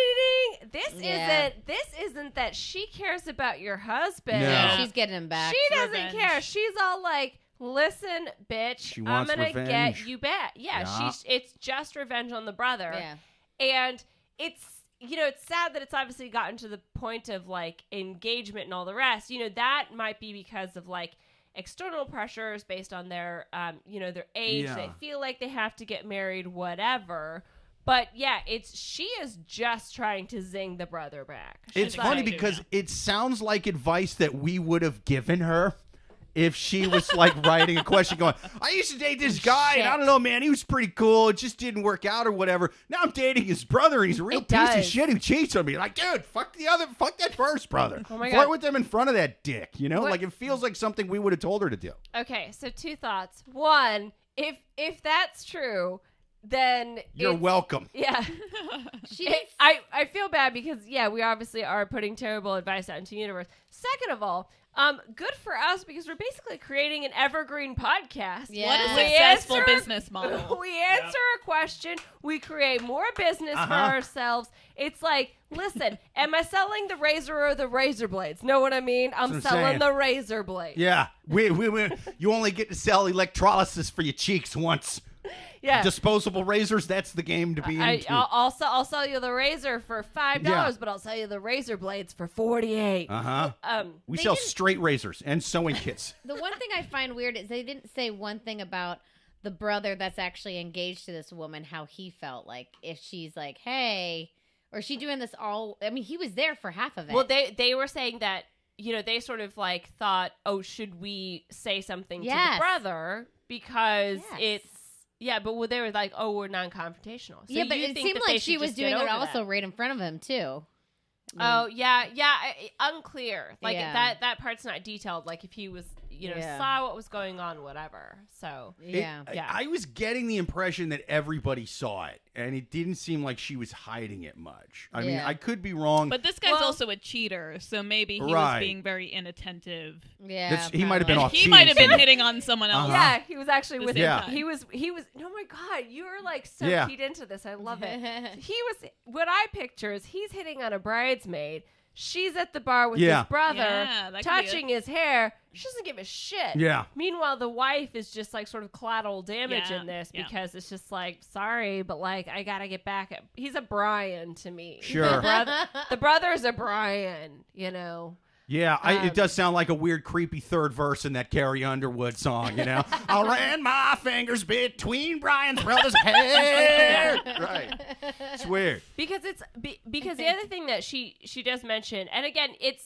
ding ding. Yeah. This isn't that she cares about your husband. No. She's getting him back. She doesn't Revenge. care. She's all like, listen, bitch, She I'm wants gonna revenge. get you back. Yeah, Yeah. it's just revenge on the brother. Yeah. And it's it's sad that it's obviously gotten to the point of like engagement and all the rest. That might be because of like external pressures based on their their age. Yeah. They feel like they have to get married, whatever. But yeah, she is just trying to zing the brother back. It's She's funny like, because it sounds like advice that we would have given her if she was like writing a question going, I used to date this guy and I don't know, man, he was pretty cool. It just didn't work out or whatever. Now I'm dating his brother and he's a real It piece of does. shit who cheats on me. Like, dude, fuck that first brother. Oh my Flirt God. with them in front of that dick, What- Like it feels like something we would have told her to do. Okay, so 2 thoughts. One, if that's true, then You're welcome. Yeah. I feel bad because we obviously are putting terrible advice out into the universe. Second of all, good for us because we're basically creating an evergreen podcast. Yeah. What a We successful answer- business model. We answer a question, we create more business for ourselves. It's like, listen, am I selling the razor or the razor blades? Know what I mean? I'm That's what I'm selling saying. the razor blade. Yeah. We you only get to sell electrolysis for your cheeks once. Yeah. Disposable razors, that's the game to be into. I'll sell you the razor for $5, Yeah. but I'll sell you the razor blades for $48. We They sell didn't- straight razors and sewing kits. The one thing I find weird is they didn't say one thing about the brother that's actually engaged to this woman, how he felt. Like, if she's like, hey, or is she doing this all? I mean, he was there for half of it. Well, they were saying that, they sort of like thought, oh, should we say something to the Yes. brother? Because Yes. it's, but they were like, oh, we're non-confrontational. So yeah, but you it think seemed that they like she should was just get doing it over also that. right in front of him, too. Oh, yeah, unclear. Like, Yeah. that part's not detailed. Like, if he was, Yeah. saw what was going on, whatever. So, Yeah. I was getting the impression that everybody saw it, and it didn't seem like she was hiding it much. I mean, Yeah. I could be wrong. But this guy's Well- also a cheater, so maybe he Right. was being very inattentive. Yeah. He might have been probably. off He cheating might have been somebody. hitting on someone else. yeah, he was actually with Yeah. He was, oh my God, you were like so Yeah. keyed into this. I love it. What I picture is he's hitting on a bridesmaid. She's at the bar with Yeah. his brother, Yeah, that could be touching his hair. She doesn't give a shit. Yeah. Meanwhile, the wife is just like sort of collateral damage Yeah, in this yeah. because it's just like, sorry, but like I gotta get back at. He's a Brian to me. Sure. The brother's a Brian. Yeah, it does sound like a weird, creepy third verse in that Carrie Underwood song, I ran my fingers between Brian's brother's hair. Right. It's weird. Because because the other thing that she does mention, and again, it's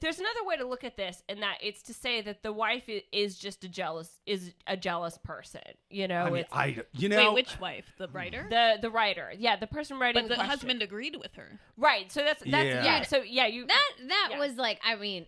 there's another way to look at this, and that it's to say that the wife is just a jealous person. You know, Wait, which wife? The writer? The writer, the person writing. But the husband agreed with her, right? So that's So that was like, I mean,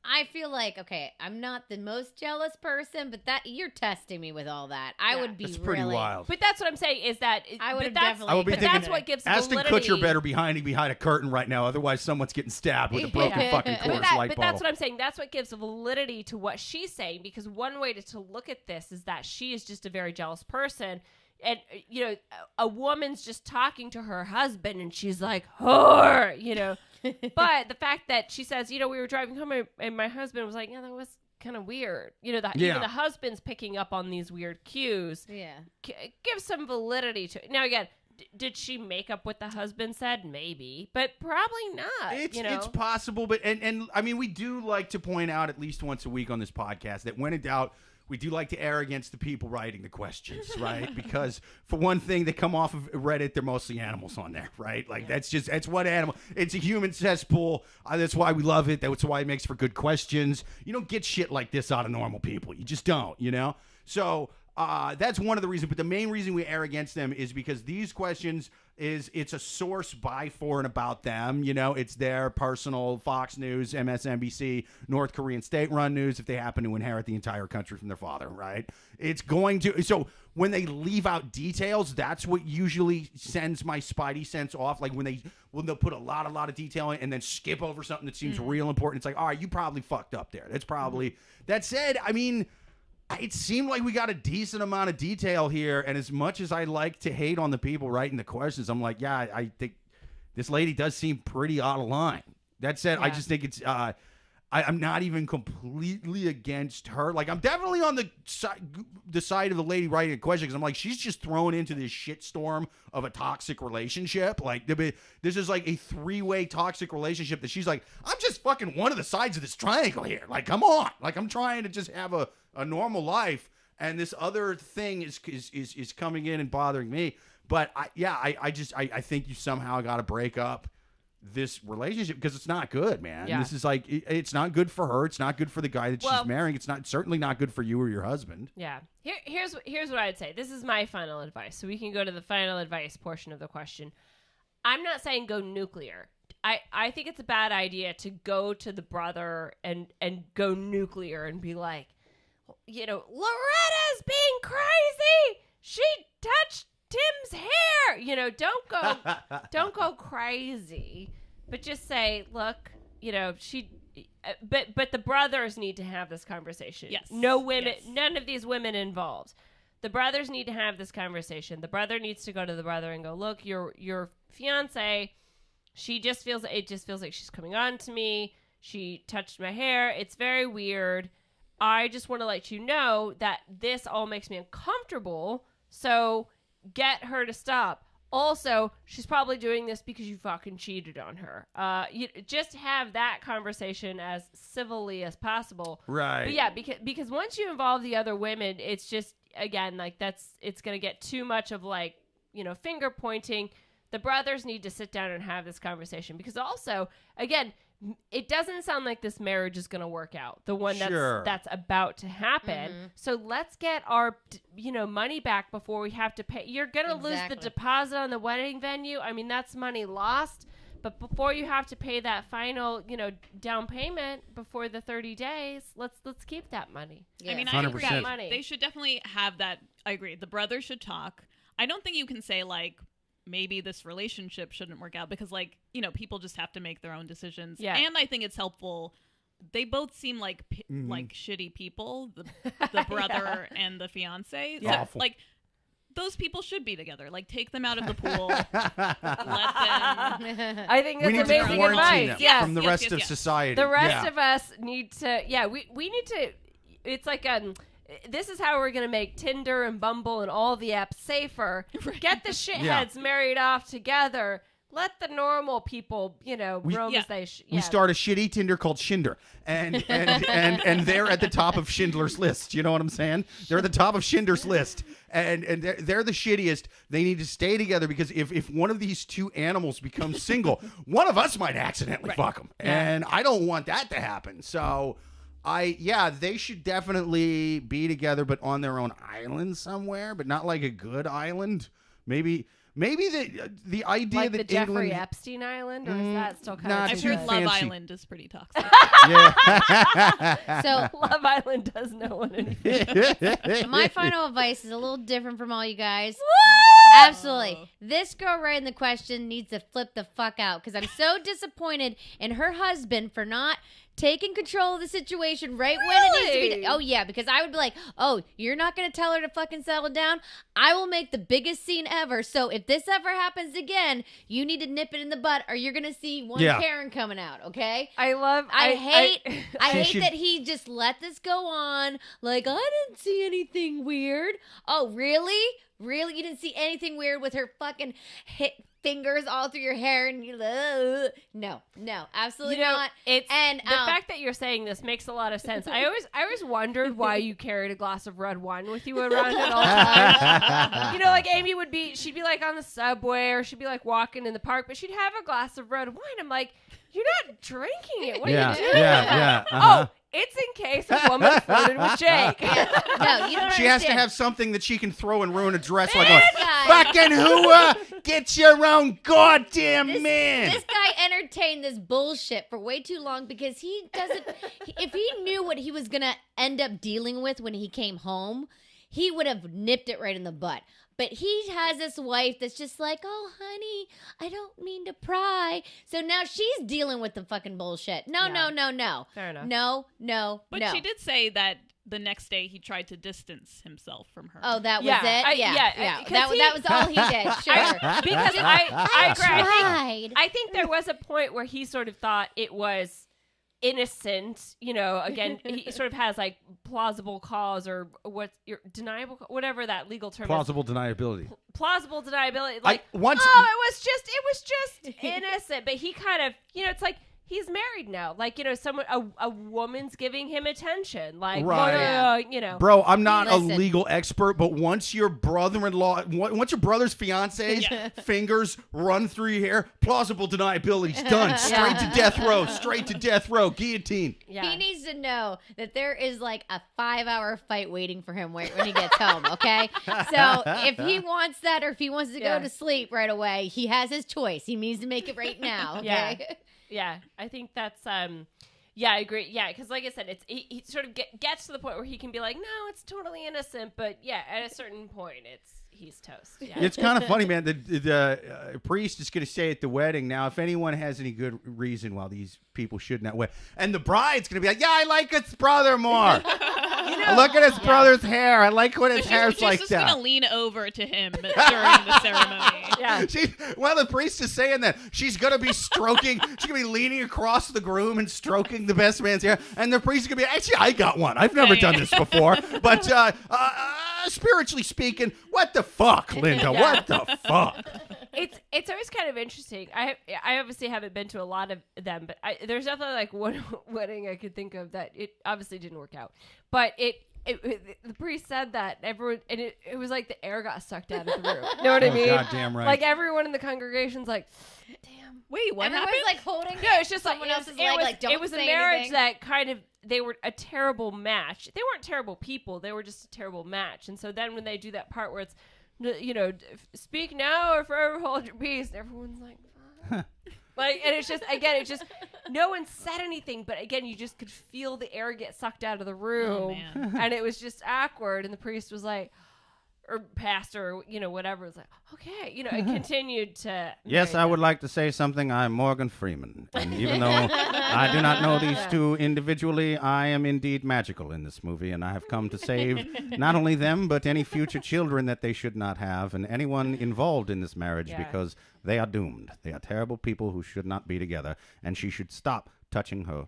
I feel like, okay, I'm not the most jealous person, but that you're testing me with all that. I would be That's pretty wild. But that's what I'm saying is that I would have definitely. I would be thinking, that's what gives Ashton validity. Kutcher better be hiding behind a curtain right now, otherwise someone's getting stabbed with a broken fucking Coors Light But bottle. that's what I'm saying. That's what gives validity to what she's saying, because one way to look at this is that she is just a very jealous person. And, you know, a woman's just talking to her husband and she's like, whore, you know. But the fact that she says, you know, we were driving home and my husband was like, yeah, that was kind of weird. You know, that even the husband's picking up on these weird cues. Yeah. Gives some validity to it. Now, again, did she make up what the husband said? Maybe, but probably not. It's possible, but and I mean, we do like to point out at least once a week on this podcast that when in doubt, we do like to err against the people writing the questions, right? Because for one thing, they come off of Reddit, they're mostly animals on there, right? Like that's what animal. It's a human cesspool. That's why we love it. That's why it makes for good questions. You don't get shit like this out of normal people. You just don't, you know? So that's one of the reasons. But the main reason we err against them is because these questions it's a source by, for, and about them. You know, it's their personal Fox News, MSNBC, North Korean state-run news if they happen to inherit the entire country from their father, right? It's going to... So when they leave out details, that's what usually sends my spidey sense off. Like when they'll put a lot of detail in and then skip over something that seems real important. It's like, all right, you probably fucked up there. That's probably... That said, I mean... It seemed like we got a decent amount of detail here, and as much as I like to hate on the people writing the questions, I'm like, yeah, I think this lady does seem pretty out of line. That said, I just think it's I'm not even completely against her. Like, I'm definitely on the side of the lady writing a question, because I'm like, she's just thrown into this shitstorm of a toxic relationship. Like, this is like a 3-way toxic relationship that she's like, I'm just fucking one of the sides of this triangle here. Like, come on. Like, I'm trying to just have a normal life, and this other thing is coming in and bothering me. But I think you somehow got to break up this relationship, because it's not good, man. Yeah. This is like, it's not good for her. It's not good for the guy that she's marrying. It's certainly not good for you or your husband. Yeah. Here's what I'd say. This is my final advice. So we can go to the final advice portion of the question. I'm not saying go nuclear. I think it's a bad idea to go to the brother and go nuclear and be like, you know, Loretta's being crazy. She touched Tim's hair. You know, don't go crazy, but just say, look, you know, but the brothers need to have this conversation. Yes. No women, none of these women involved. The brothers need to have this conversation. The brother needs to go to the brother and go, look, your fiance, it just feels like she's coming on to me. She touched my hair. It's very weird. I just want to let you know that this all makes me uncomfortable. So get her to stop. Also, she's probably doing this because you fucking cheated on her. You just have that conversation as civilly as possible. Right. But yeah, because once you involve the other women, it's just, again, like it's going to get too much of, like, you know, finger pointing. The brothers need to sit down and have this conversation, because also, again, it doesn't sound like this marriage is going to work out. The one that's about to happen. Mm-hmm. So let's get our, you know, money back before we have to pay. You're going to lose the deposit on the wedding venue. I mean, that's money lost. But before you have to pay that final, you know, down payment before the 30 days, let's keep that money. Yeah. I mean, 100%. I agree. They should definitely have that. I agree. The brothers should talk. I don't think you can say, like, maybe this relationship shouldn't work out, because, like, you know, people just have to make their own decisions. Yeah. And I think it's helpful. They both seem like like shitty people, the brother and the fiance. Yeah. So, Awful. like, those people should be together. Like, take them out of the pool. Let them. I think we that's need amazing to quarantine advice. them from the rest of society. The rest of us need to, we need to, it's like this is how we're going to make Tinder and Bumble and all the apps safer. Right. Get the shitheads married off together. let the normal people, roam as they We start a shitty Tinder called Shinder, and they're at the top of Schindler's List. You know what I'm saying? They're at the top of Schindler's List, and they're the shittiest. They need to stay together because if one of these two animals becomes single, one of us might accidentally fuck them, and I don't want that to happen. So, they should definitely be together, but on their own island somewhere, but not like a good island. Maybe the idea like that the Jeffrey England, Epstein Island, or is that still kind not of? I've too heard Love fancy. Island is pretty toxic. So Love Island does no one anything. my final advice is a little different from all you guys. Woo! Absolutely. This girl writing the question needs to flip the fuck out because I'm so disappointed in her husband for not taking control of the situation right when it needs to be. Really? Oh, yeah, because I would be like, oh, you're not going to tell her to fucking settle down? I will make the biggest scene ever. So if this ever happens again, you need to nip it in the butt or you're going to see one Karen coming out, okay? I hate that he just let this go on. Like, I didn't see anything weird. Oh, really? Really? You didn't see anything weird with her fucking fingers all through your hair and you no, absolutely not. It's and the fact that you're saying this makes a lot of sense. I always wondered why you carried a glass of red wine with you around at all times. Like Amy she'd be like on the subway or she'd be like walking in the park, but she'd have a glass of red wine. I'm like, you're not drinking it. What are you doing? Yeah. Oh, it's in case a woman flirted with Jake. No, you don't She has to understand. have something that she can throw and ruin a dress This like, guy- fucking who get your own goddamn man. This guy entertained this bullshit for way too long because he doesn't. If he knew what he was gonna end up dealing with when he came home, he would have nipped it right in the butt. But he has this wife that's just like, oh, honey, I don't mean to pry. So now she's dealing with the fucking bullshit. No. Fair enough. No. But she did say that the next day he tried to distance himself from her. Oh, that was Yeah, it? yeah, 'cause That was all he did. Sure. Because I agree. Tried. I think there was a point where he sort of thought it was innocent. Again, he sort of has like plausible cause or what's your deniable, whatever that legal term Plausible deniability. is. Plausible deniability. Like, it was just innocent. But he kind of, it's like, he's married now. Like, someone, a woman's giving him attention. Like, Right. Bro, I'm not a legal expert, but once your brother-in-law, once your brother's fiance's fingers run through your hair, plausible deniability's done. Straight to death row, guillotine. Yeah. He needs to know that there is like a 5-hour fight waiting for him when he gets home, okay? So if he wants that or if he wants to go to sleep right away, he has his choice. He needs to make it right now, okay? Yeah, I think that's I agree. Yeah, because like I said, he sort of gets to the point where he can be like, no, it's totally innocent, but at a certain point, he's toast. Yeah. It's kind of funny, man. The priest is going to say at the wedding, now, if anyone has any good reason why these people should not wed, and the bride's going to be like, I like his brother more. Look at his brother's hair. I like when his hair's like she's that. just going to lean over to him during the ceremony. Yeah. While the priest is saying that, she's going to be stroking, she's going to be leaning across the groom and stroking the best man's hair, and the priest is going to be, actually, I got one. I've never done this before, but spiritually speaking, what the fuck, Linda? What the fuck? It's always kind of interesting. I obviously haven't been to a lot of them, but there's definitely like one wedding I could think of that it obviously didn't work out. But the priest said that everyone, and it was like the air got sucked out of the room. You know what I mean? Goddamn right. Like everyone in the congregation's like, damn. Wait, what Everyone's happened? like holding No, it's just someone like else's leg, like, don't it was say a marriage anything. that kind of, they were a terrible match. They weren't terrible people. They were just a terrible match. And so then when they do that part where it's, speak now or forever hold your peace, and everyone's like, fuck. Like, and it's just, again, no one said anything, but again, you just could feel the air get sucked out of the room. Oh, man. And it was just awkward. And the priest was like, or pastor, whatever, was like, okay, it continued to. Yes, I would like to say something. I'm Morgan Freeman. And even though I do not know these two individually, I am indeed magical in this movie. And I have come to save not only them, but any future children that they should not have and anyone involved in this marriage because they are doomed. They are terrible people who should not be together. And she should stop touching her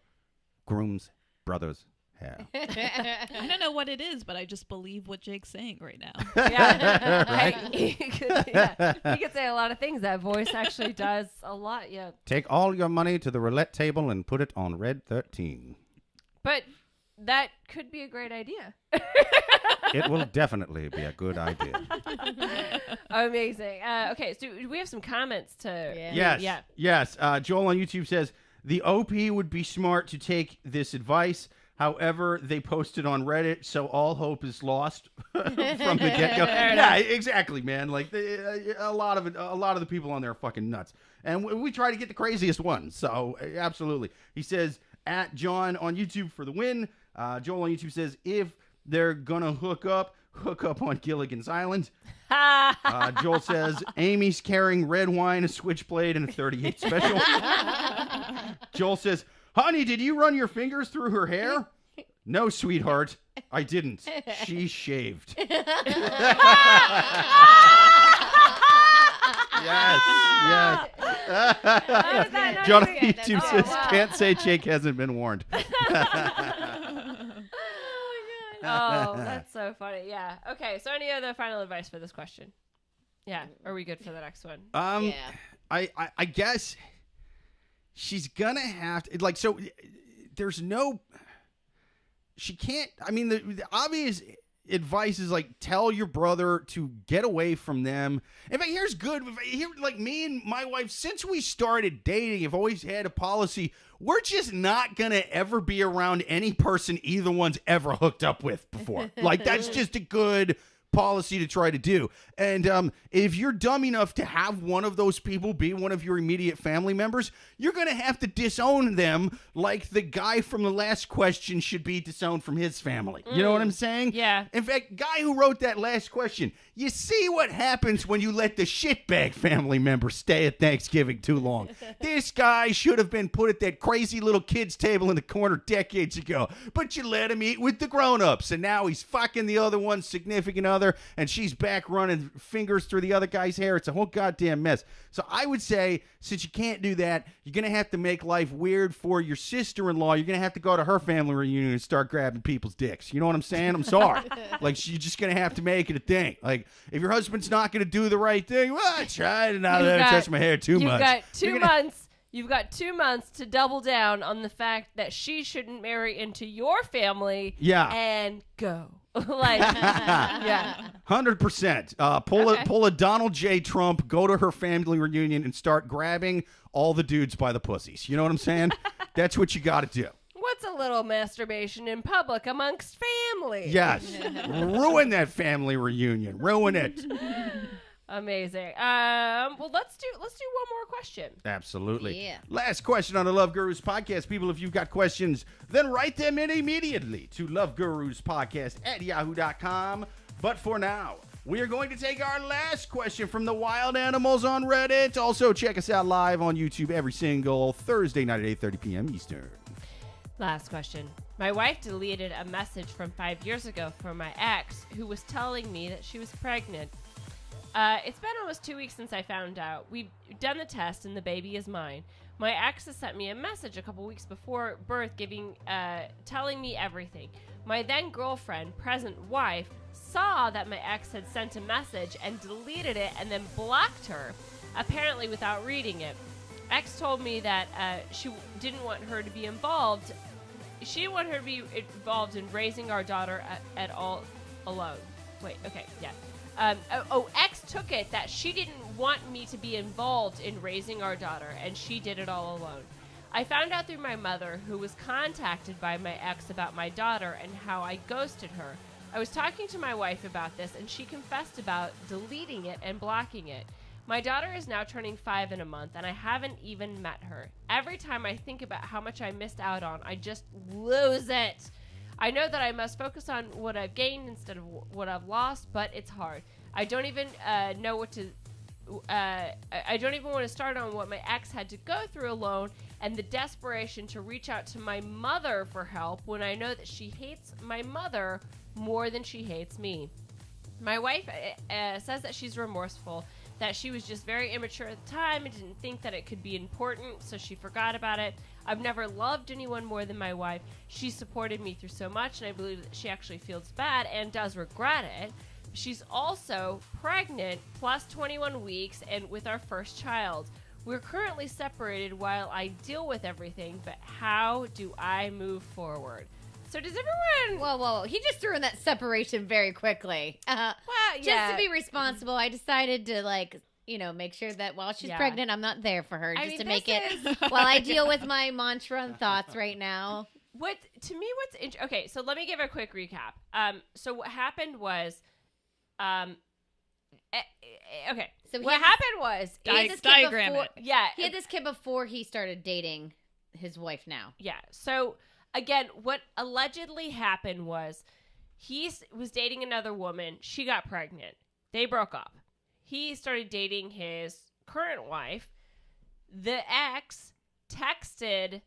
groom's brother's hair. I don't know what it is, but I just believe what Jake's saying right now. Yeah. Right? He could say a lot of things. That voice actually does a lot. Yeah. Take all your money to the roulette table and put it on red 13. But that could be a great idea. It will definitely be a good idea. Amazing. Okay, so we have some comments to... Yeah. Yes. Joel on YouTube says, the OP would be smart to take this advice. However, they posted on Reddit, so all hope is lost from the get-go. Yeah, exactly, man. Like a lot of the people on there are fucking nuts, and we try to get the craziest ones. So absolutely, he says at John on YouTube for the win. Joel on YouTube says if they're gonna hook up on Gilligan's Island. Joel says Amy's carrying red wine, a switchblade, and a 38 special. Joel says, honey, did you run your fingers through her hair? No, sweetheart, I didn't. She shaved. Yes. John on YouTube says, can't say Jake hasn't been warned. Oh, that's so funny. Yeah. Okay, so any other final advice for this question? Yeah. Are we good for the next one? Yeah. I guess she's gonna have to, like, so there's no, she can't, I mean, the obvious advice is like, tell your brother to get away from them. In fact, here's good. Here, like me and my wife, since we started dating, have always had a policy. We're just not going to ever be around any person either one's ever hooked up with before. Like, that's just a good policy to try to do. And if you're dumb enough to have one of those people be one of your immediate family members, you're going to have to disown them like the guy from the last question should be disowned from his family. You know what I'm saying? Yeah. In fact, guy who wrote that last question, you see what happens when you let the shitbag family member stay at Thanksgiving too long. This guy should have been put at that crazy little kid's table in the corner decades ago, but you let him eat with the grown-ups, and now he's fucking the other one's significant other, and she's back running fingers through the other guy's hair. It's a whole goddamn mess. So I would say, since you can't do that, you're going to have to make life weird for your sister-in-law. You're going to have to go to her family reunion and start grabbing people's dicks. You know what I'm saying? I'm sorry. Like, you're just going to have to make it a thing. Like, if your husband's not going to do the right thing, well, I tried to not let him touch my hair too much. You've got 2 months. You've got 2 months to double down on the fact that she shouldn't marry into your family. Yeah. And go. Like, yeah. 100%. Pull a Donald J. Trump, go to her family reunion, and start grabbing all the dudes by the pussies. You know what I'm saying? That's what you got to do. What's a little masturbation in public amongst family? Yes. Ruin that family reunion. Ruin it. Amazing. Well, let's do one more question. Absolutely. Yeah. Last question on the Love Gurus podcast. People, if you've got questions, then write them in immediately to loveguruspodcast@yahoo.com. But for now, we are going to take our last question from the wild animals on Reddit. Also, check us out live on YouTube every single Thursday night at 8:30 p.m. Eastern. Last question. My wife deleted a message from 5 years ago from my ex who was telling me that she was pregnant. It's been almost 2 weeks since I found out. We've done the test and the baby is mine. My ex has sent me a message a couple weeks before birth telling me everything. My then girlfriend, present wife, saw that my ex had sent a message and deleted it and then blocked her, apparently without reading it. Ex told me that she didn't want her to be involved. She didn't want her to be involved in raising our daughter at all alone. Wait, okay, yeah. Ex took it that she didn't want me to be involved in raising our daughter, and she did it all alone. I found out through my mother, who was contacted by my ex about my daughter and how I ghosted her. I was talking to my wife about this, and she confessed about deleting it and blocking it. My daughter is now turning 5 in a month, and I haven't even met her. Every time I think about how much I missed out on, I just lose it. I know that I must focus on what I've gained instead of what I've lost, but it's hard. I don't even know what to. I don't even want to start on what my ex had to go through alone, and the desperation to reach out to my mother for help when I know that she hates my mother more than she hates me. My wife says that she's remorseful, that she was just very immature at the time and didn't think that it could be important, so she forgot about it. I've never loved anyone more than my wife. She supported me through so much, and I believe that she actually feels bad and does regret it. She's also pregnant, plus 21 weeks, and with our first child. We're currently separated while I deal with everything, but how do I move forward? So does everyone... Whoa. He just threw in that separation very quickly. Well, Just yeah. to be responsible, I decided to, like, you know, make sure that while she's pregnant, I'm not there for her. Just to make it while I deal with my mantra and thoughts right now. Okay, so let me give a quick recap. So what happened was... okay. So what happened was... He had this kid diagram before, it. Yeah. He had this kid before he started dating his wife now. Yeah. So... Again, what allegedly happened was he was dating another woman. She got pregnant. They broke up. He started dating his current wife. The ex texted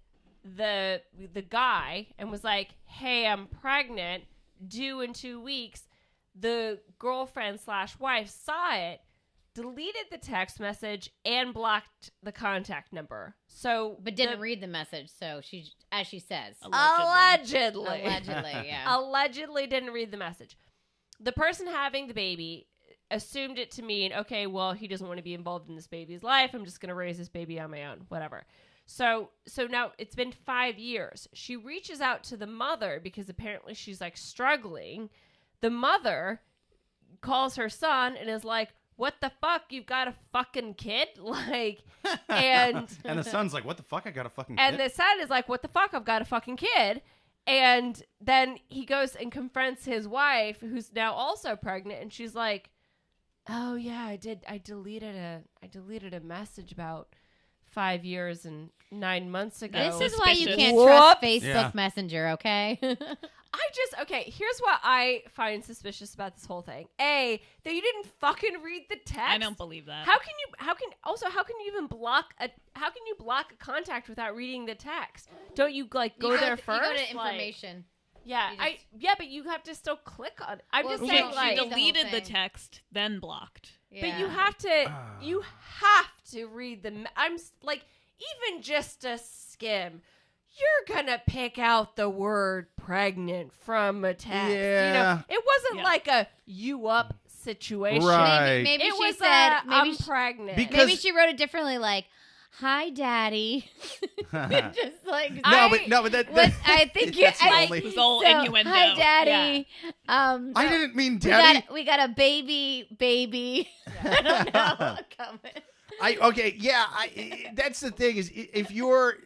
the guy and was like, "Hey, I'm pregnant, due in 2 weeks." The girlfriend/wife saw it, deleted the text message, and blocked the contact number. But didn't read the message. So she, as she says, allegedly, yeah, allegedly didn't read the message. The person having the baby assumed it to mean, okay, well, he doesn't want to be involved in this baby's life. I'm just going to raise this baby on my own, whatever. So now it's been 5 years. She reaches out to the mother because apparently she's like struggling. The mother calls her son and is like, "What the fuck? You've got a fucking kid?" Like, and the son's like, "What the fuck? I got a fucking kid." And the son is like, "What the fuck? I've got a fucking kid." And then he goes and confronts his wife, who's now also pregnant, and she's like, "Oh yeah, I did. I deleted a message about 5 years and 9 months ago." This is why you Suspicious. can't Whoops. trust Facebook Yeah. Messenger, okay? Here's what I find suspicious about this whole thing. A, that you didn't fucking read the text. I don't believe that. How can you even block a contact without reading the text? Don't you like go there first? You go to Like, information. yeah, but you have to still click on it. I'm Well, just you saying, don't like, read She the deleted whole the thing. text, then blocked. but you have to read the. Like, even just a skim. You're gonna pick out the word pregnant from a text. Yeah. You know, it wasn't Yeah. like a you up situation. Right. Maybe It she was said, I'm pregnant. Because- maybe she wrote it differently, like, "Hi, Daddy." Just like but that what I think you that's I, only- It was all so, innuendo. "Hi, Daddy." I didn't mean we daddy. got a baby. I don't know. That's the thing is if you're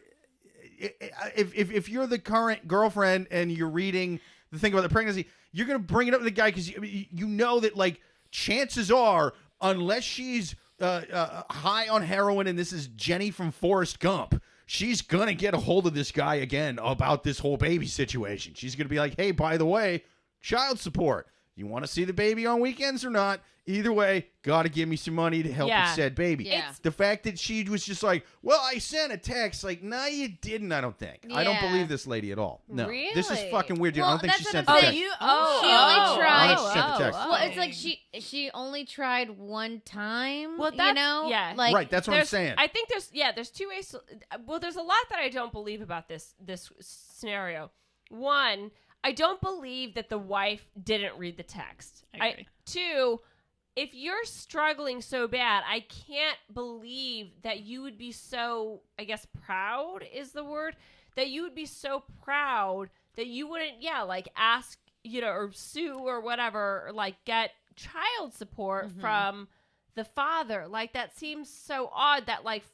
the current girlfriend and you're reading the thing about the pregnancy, you're gonna bring it up to the guy because you know that like chances are, unless she's high on heroin and this is Jenny from Forrest Gump, she's gonna get a hold of this guy again about this whole baby situation. She's gonna be like, "Hey, by the way, child support. You want to see the baby on weekends or not? Either way, got to give me some money to help with said baby." Yeah. The fact that she was just like, "Well, I sent a text," like, no, you didn't. I don't think. I don't Yeah. believe this lady at all. No, this is Really? fucking weird, dude. I Well, don't think she that's sent what the I'm text. saying. Oh, She only tried- I don't think she sent the text. Well, it's like she only tried one time. Well, you that's- know, yeah. like Right, that's what I'm saying. I think there's two ways. There's a lot that I don't believe about this scenario. One, I don't believe that the wife didn't read the text. I agree. Two, if you're struggling so bad, I can't believe that you would be so, I guess, proud is the word, that you would be so proud that you wouldn't, like, ask, or sue or whatever, or, like, get child support from the father. Like, that seems so odd that, like,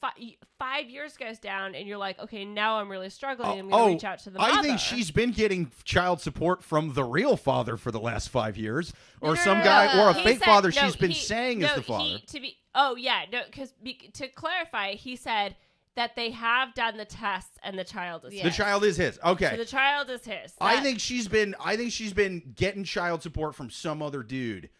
5 years goes down and you're like, okay, now I'm really struggling. I'm going to reach out to the mother. I think she's been getting child support from the real father for the last 5 years, or some guy, or a He fake said- father no, she's been he- saying is no, the father. Because to clarify, he said that they have done the tests and the child is Yeah. The his. child is his. Okay. So the child is his. I That- think she's been getting child support from some other dude.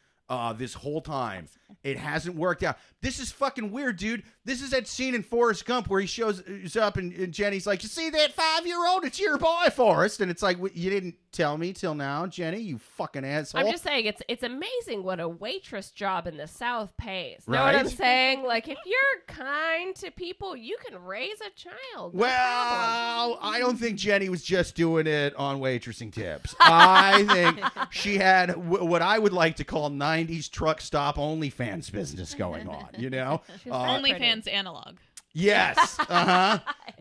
this whole time. It hasn't worked out. This is fucking weird, dude. This is that scene in Forrest Gump where he shows up and Jenny's like, you see that 5-year-old? It's your boy, Forrest. And it's like, you didn't tell me till now, Jenny, you fucking asshole. I'm just saying, it's amazing what a waitress job in the South pays. Know Right? what I'm saying? Like, if you're kind to people, you can raise a child. No problem. Well, I don't think Jenny was just doing it on waitressing tips. I think she had what I would like to call 90s truck stop OnlyFans business going on, you know? OnlyFans analog. Yes.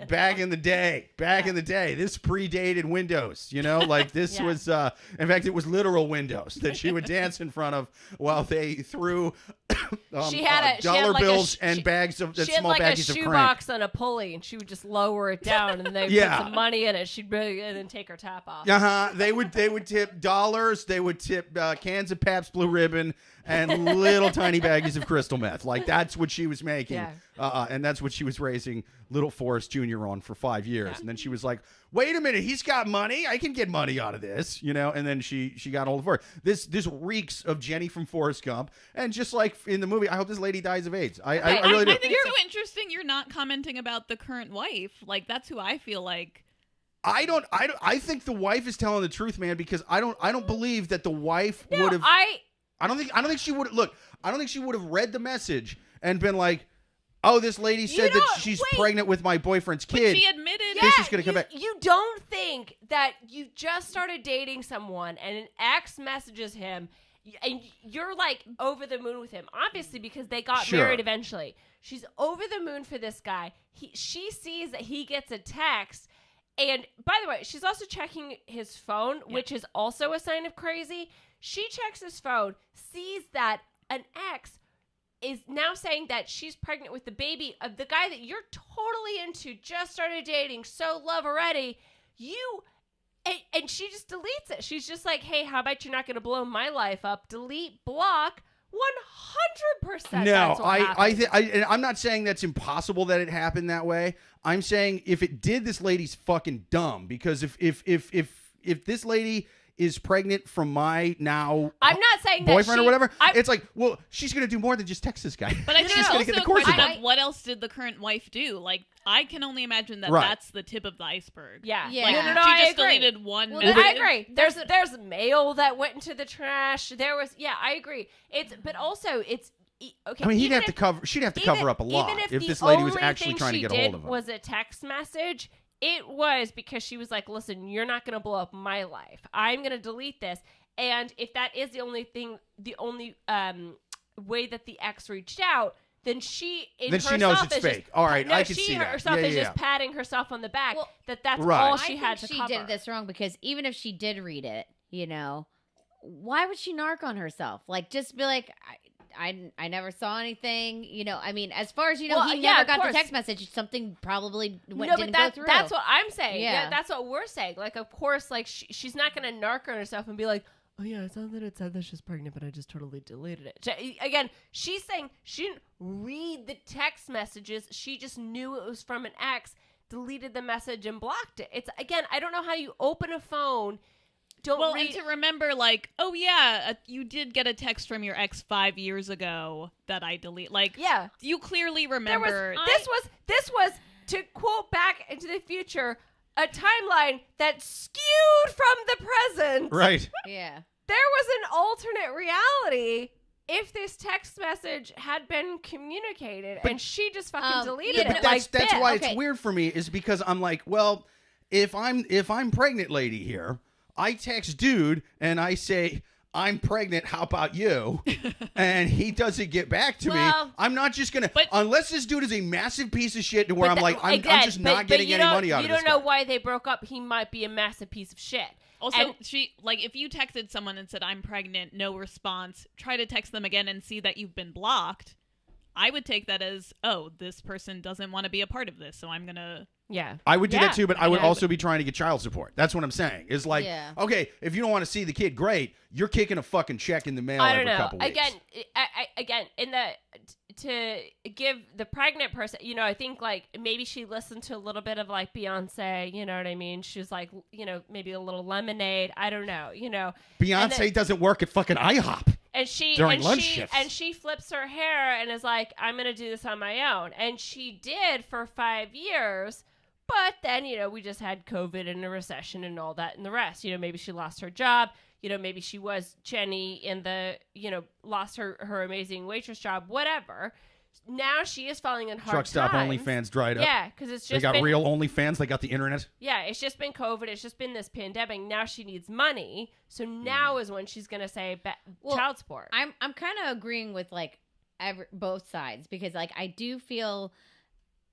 Back in the day. This predated Windows, you know? Like, this was, in fact, it was literal Windows that she would dance in front of while they threw dollar bills and bags of small baggies of crank. She had like a shoebox on a pulley, and she would just lower it down, and they put some money in it. She'd bring it and then take her top off. They would tip dollars. They would tip cans of Pabst Blue Ribbon and little tiny baggies of crystal meth. Like, that's what she was making. And that's what she was raising little Forrest Jr. on for 5 years. Yeah. And then she was like, wait a minute, he's got money. I can get money out of this, you know? And then she got hold of her. This reeks of Jenny from Forrest Gump. And just like in the movie, I hope this lady dies of AIDS. I really do. I think it's so interesting you're not commenting about the current wife. Like, that's who I feel like. I think the wife is telling the truth, man, because I don't believe that the wife would have. I don't think she would look. I don't think she would have read the message and been like, "Oh, this lady said that she's pregnant with my boyfriend's kid." But she admitted this is going to come back. You don't think that you just started dating someone and an ex messages him and you're like over the moon with him, obviously, because they got married eventually. She's over the moon for this guy. She sees that he gets a text. And by the way, she's also checking his phone, which is also a sign of crazy. She checks his phone, sees that an ex is now saying that she's pregnant with the baby of the guy that you're totally into, just started dating, so love already. And she just deletes it. She's just like, hey, how about you're not going to blow my life up? Delete, block. 100%. No, I'm not saying that's impossible that it happened that way. I'm saying if it did, this lady's fucking dumb, because if this lady is pregnant from my now I'm not saying boyfriend or whatever, it's like, well, she's going to do more than just text this guy. But I think she's going to get the course question of what else did the current wife do? Like, I can only imagine that that's the tip of the iceberg. Yeah. Like, No, she just agree. deleted one Well, message. I agree. There's mail that went into the trash. There was, I agree. But also it's okay. I mean, she'd have to cover up a lot if this lady was actually trying to get a hold of him. Was a text message. It was because she was like, listen, you're not going to blow up my life. I'm going to delete this. And if that is the only way that the ex reached out, then she knows it's fake. All right, I can see that. She herself is just patting herself on the back. Well, that's right. all she had to cover. She did this wrong, because even if she did read it, you know, why would she narc on herself? Like, just be like, I never saw anything, you know. I mean, as far as you know, he never got the text message. Something probably didn't go through. That's what I'm saying. Yeah, that's what we're saying. Like, of course, like she's not going to narc on herself and be like, oh yeah, I saw that it said that she's pregnant, but I just totally deleted it. Again, she's saying she didn't read the text messages. She just knew it was from an ex, deleted the message, and blocked it. It's, again, I don't know how you open a phone. And to remember, like, oh yeah, you did get a text from your ex 5 years ago that I delete. Like, you clearly remember. This was to quote Back into the Future, a timeline that skewed from the present. Right. Yeah. There was an alternate reality if this text message had been communicated, and she just fucking deleted it. But that's why it's weird for me, is because I'm like, well, if I'm pregnant lady here, I text dude and I say, I'm pregnant, how about you? And he doesn't get back to me. I'm not just going to, unless this dude is a massive piece of shit to where I'm like, I'm just not getting any money out of this. You don't know why they broke up. He might be a massive piece of shit. Also, if you texted someone and said, I'm pregnant, no response, try to text them again and see that you've been blocked, I would take that as, oh, this person doesn't want to be a part of this, so I'm going to... Yeah. I would do that too, but I would also be trying to get child support. That's what I'm saying. Is like, okay, if you don't want to see the kid, great. You're kicking a fucking check in the mail every couple weeks. Again, to give the pregnant person, you know, I think like maybe she listened to a little bit of like Beyonce, you know what I mean? She was like, you know, maybe a little Lemonade. I don't know, you know. Beyonce doesn't work at fucking IHOP. During lunch shifts. And she flips her hair and is like, I'm going to do this on my own. And she did for 5 years. But then, we just had COVID and a recession and all that and the rest. Maybe she lost her job. Maybe she was Jenny in the, lost her amazing waitress job, whatever. Now she is falling in hard Truck stop times. OnlyFans dried up. Yeah, because it's just they got real OnlyFans. They got the internet. Yeah, it's just been COVID. It's just been this pandemic. Now she needs money. So now is when she's going to say child support. I'm kind of agreeing with both sides because I do feel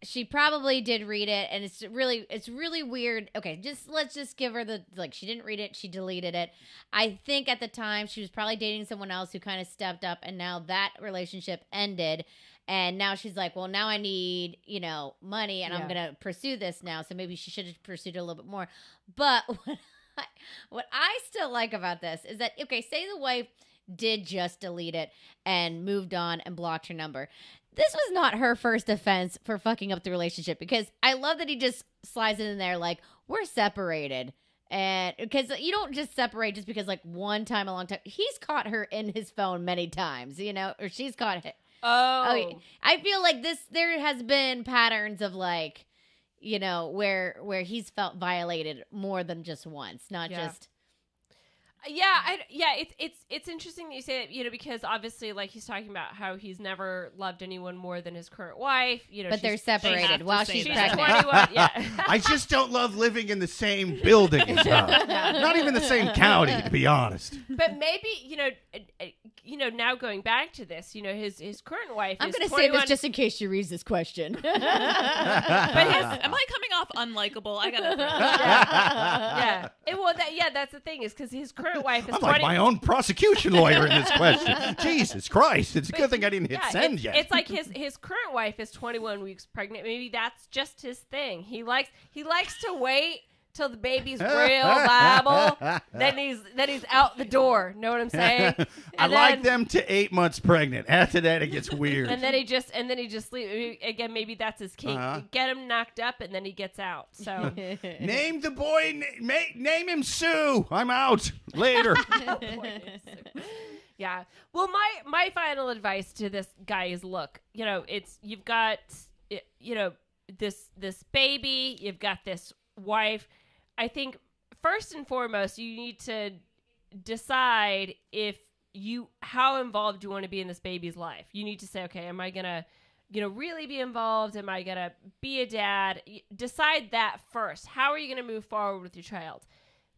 she probably did read it, and it's really weird. Okay, let's just give her the she didn't read it, she deleted it. I think at the time she was probably dating someone else who kind of stepped up, and now that relationship ended, and now she's like, well, now I need money, and I'm gonna pursue this now. So maybe she should have pursued it a little bit more. But what I still like about this is that say the wife did just delete it and moved on and blocked her number. This was not her first offense for fucking up the relationship, because I love that he just slides it in there we're separated. And because you don't just separate just because one time, a long time. He's caught her in his phone many times, or she's caught it. Oh. I feel like there has been patterns of where he's felt violated more than just once, not just. It's interesting that you say that, because obviously, he's talking about how he's never loved anyone more than his current wife. But they're separated while she's pregnant. 21. Yeah, I just don't love living in the same building as her. Not even the same county, to be honest. But maybe now going back to this, his current wife. I'm going to say this just in case she reads this question. But am I coming off unlikable? I gotta. Yeah. That's the thing is because his current wife is. I'm like my own prosecution lawyer in this question. Jesus Christ! It's a good thing I didn't hit send yet. It's like his current wife is 21 weeks pregnant. Maybe that's just his thing. He likes to wait till the baby's real viable. Then he's out the door. Know what I'm saying? I like them to 8 months pregnant. After that, it gets weird. And then he just leaves. Again, maybe that's his kink. Get him knocked up, and then he gets out. So name the boy. Name him Sue. I'm out later. Yeah. Well, my final advice to this guy is: look, you've got this baby, you've got this wife. I think first and foremost, you need to decide how involved you want to be in this baby's life. You need to say, okay, am I gonna, really be involved? Am I gonna be a dad? Decide that first. How are you gonna move forward with your child?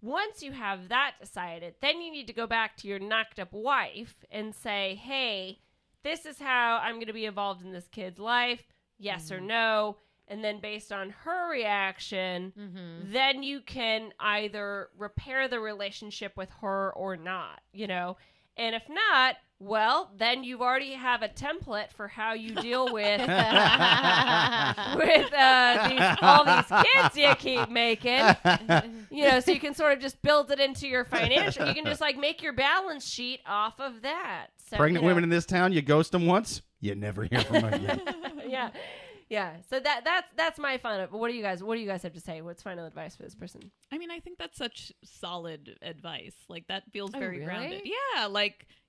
Once you have that decided, then you need to go back to your knocked up wife and say, hey, this is how I'm gonna be involved in this kid's life. Yes or no. And then based on her reaction, then you can either repair the relationship with her or not, And if not, well, then you already have a template for how you deal with all these kids you keep making. So you can sort of just build it into your financial. You can just make your balance sheet off of that. So, Pregnant women in this town, you ghost them once, you never hear from them again. Yeah. Yeah, so that's my final. What do you guys have to say? What's final advice for this person? I mean, I think that's such solid advice. That feels very really? grounded.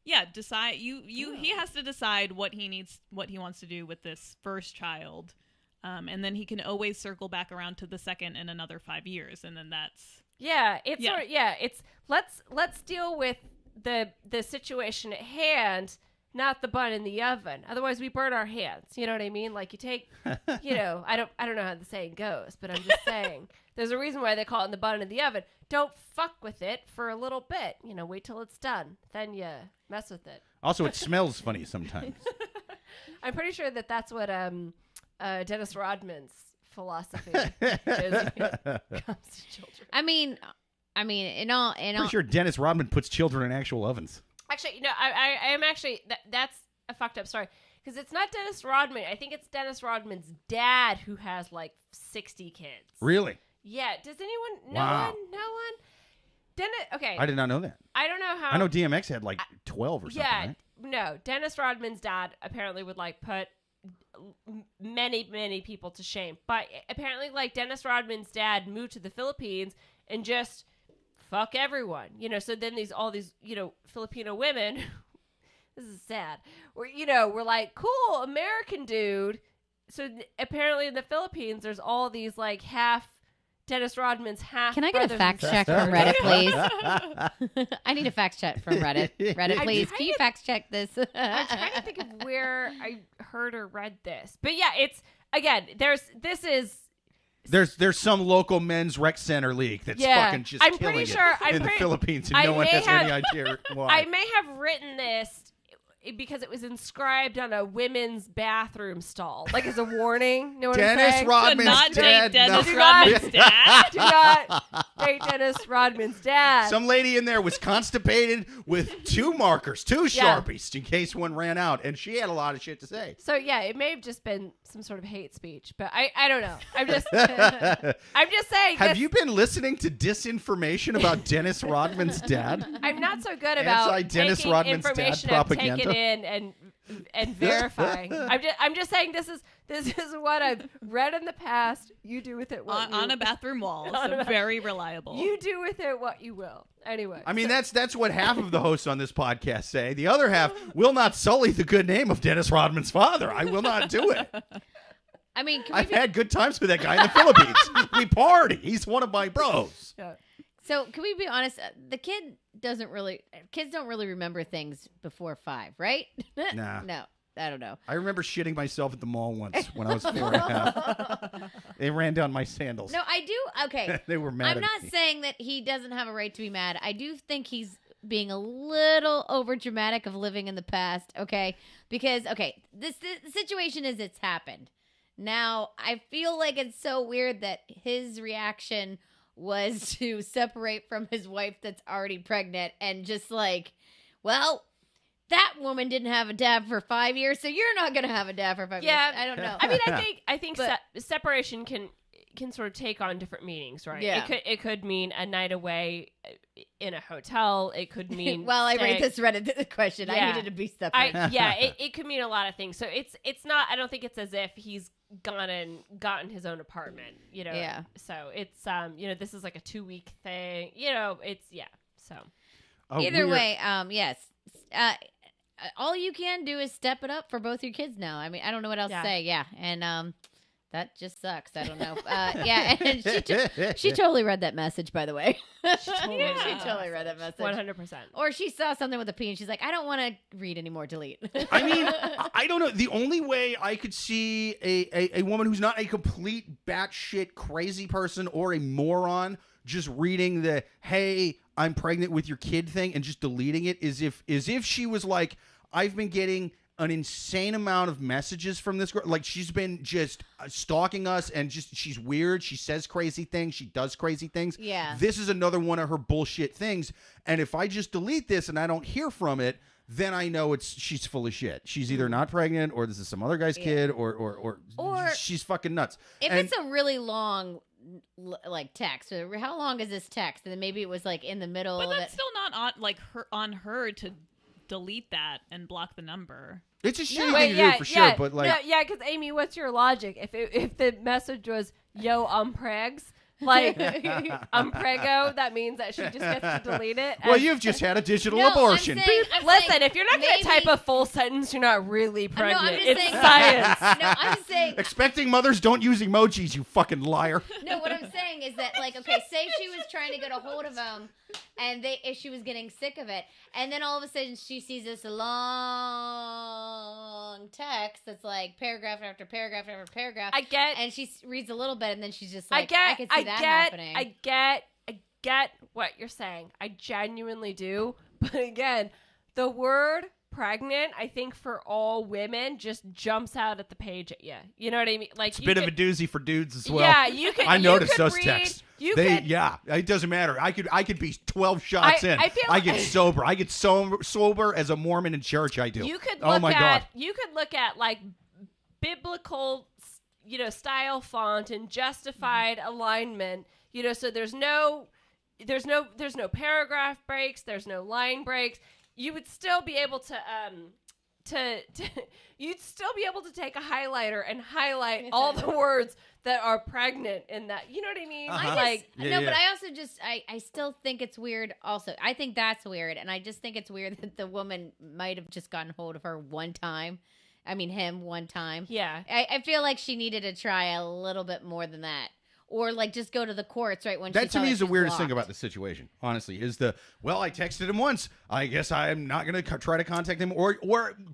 Yeah, decide he has to decide what he wants to do with this first child, and then he can always circle back around to the second in another 5 years, and then that's it's let's deal with the situation at hand. Not the bun in the oven. Otherwise, we burn our hands. You know what I mean? You take, I don't know how the saying goes, but I'm just saying. There's a reason why they call it in the bun in the oven. Don't fuck with it for a little bit. Wait till it's done. Then you mess with it. Also, it smells funny sometimes. I'm pretty sure that's what Dennis Rodman's philosophy is when it comes to children. I mean, Pretty sure Dennis Rodman puts children in actual ovens. Actually, I am actually, that's a fucked up story. Because it's not Dennis Rodman. I think it's Dennis Rodman's dad who has 60 kids. Really? Yeah. Does anyone, Wow. no one? Dennis, okay. I did not know that. I don't know how. I know DMX had 12 or something, right? No. Dennis Rodman's dad apparently would put many, many people to shame. But apparently Dennis Rodman's dad moved to the Philippines and just fuck everyone, so then all these Filipino women this is sad. We're like, cool, American dude. So apparently in the Philippines, there's all these like Dennis Rodman's half. Can I get a brothers fact and check sisters. from Reddit, please? I need a fact check from Reddit. Reddit, please. Can you fact check this? I'm trying to think of where I heard or read this. But yeah, it's, again, There's some local men's rec center league that's fucking just I'm killing pretty it sure, in the Philippines, and no one has any idea why. I may have written this because it was inscribed on a women's bathroom stall, like as a warning. Know what I'm Dennis saying? Rodman's Do not dad. date Dennis no. Rodman's dad. Do not date Dennis Rodman's dad. Some lady in there was constipated with 2 markers, 2 Sharpies, in case one ran out, and she had a lot of shit to say. So yeah, it may have just been some sort of hate speech, but I don't know. I'm just saying. Have you been listening to disinformation about Dennis Rodman's dad? I'm not so good about Anti-Dennis taking Rodman's dad information I've propaganda? taken in and verifying. I'm just saying this is what I've read in the past. You do with it what On a bathroom wall, so very reliable. You do with it what you will. Anyway, I mean, that's what half of the hosts on this podcast say. The other half will not sully the good name of Dennis Rodman's father. I will not do it. I mean, I've had good times with that guy in the Philippines. We party. He's one of my bros. yeah. so can we be honest? Kids don't really remember things before 5, right? Nah. No, I don't know. I remember shitting myself at the mall once when I was 4.5. They ran down my sandals. No, I do. Okay. They were mad I'm at not me. saying that he doesn't have a right to be mad. I do think he's being a little over dramatic of living in the past, okay? Because, okay, the situation is it's happened. Now, I feel like it's so weird that his reaction was to separate from his wife that's already pregnant and just like, well, that woman didn't have a dad for 5 years, so you're not going to have a dad for 5 years. Yeah. I don't know. I mean, I think But- separation can sort of take on different meanings, right? Yeah. It could mean a night away in a hotel. It could mean well, I staying- read this Reddit question. I Yeah. needed to be separate. It could mean a lot of things. So it's not. I don't think it's as if he's gone and gotten his own apartment. Yeah. So it's this is like a 2-week thing. It's So Oh, Either we're- way, yes. All you can do is step it up for both your kids now. I mean, I don't know what else Yeah. to say. Yeah, and that just sucks. I don't know. Yeah, and she totally read that message, by the way. She totally read that message. 100%. Or she saw something with a P and she's like, I don't want to read anymore. Delete. I mean, I don't know. The only way I could see a woman who's not a complete batshit crazy person or a moron just reading the "Hey, I'm pregnant with your kid" thing and just deleting it is if she was like, I've been getting an insane amount of messages from this girl. Like, she's been just stalking us and she's weird. She says crazy things. She does crazy things. Yeah. This is another one of her bullshit things. And if I just delete this and I don't hear from it, then I know she's full of shit. She's either not pregnant or this is some other guy's kid or she's fucking nuts. If And- it's a really long like text, how long is this text? And then maybe it was like in the middle But of that's it. still not on her to delete that and block the number. It's a shitty thing to do for sure, but like, because Amy, what's your logic? If the message was "Yo, I'm pregs," like I'm prego, that means that she just gets to delete it. well, And- you've just had a digital No, abortion. I'm saying, listen. If you're not going maybe- to type a full sentence, you're not really pregnant. I'm just it's saying- science. No, I'm saying Expecting mothers don't use emojis, you fucking liar. no. What I'm saying is that, like, okay, say she was trying to get a hold of him, and if she was getting sick of it, and then all of a sudden she sees this long text that's like paragraph after paragraph after paragraph, I get. and she reads a little bit, and then she's just I like, get. could see that happening. I get what you're saying. I genuinely do. But again, the word pregnant, I think for all women, just jumps out at the page at you. You know what I mean? Like, It's a bit of a doozy for dudes as well. Yeah, you could. I you noticed could those read, texts. Yeah. It doesn't matter. I could be 12 shots in. I feel I get like- sober. I get sober as a Mormon in church. I do. You could Oh look my at. God. You could look at like biblical, style font and justified alignment. So there's no paragraph breaks. There's no line breaks. You would still be able to you'd still be able to take a highlighter and highlight all the words that are pregnant in that. You know what I mean? But I also just I still think it's weird. Also, I think that's weird, and I just think it's weird that the woman might have just gotten hold of her one time. I mean, him one time. Yeah. I feel like she needed to try a little bit more than that. Or, like, just go to the courts right when that to me is the weirdest blocked. thing about the situation, honestly, is I texted him once. I guess I'm not going to try to contact him or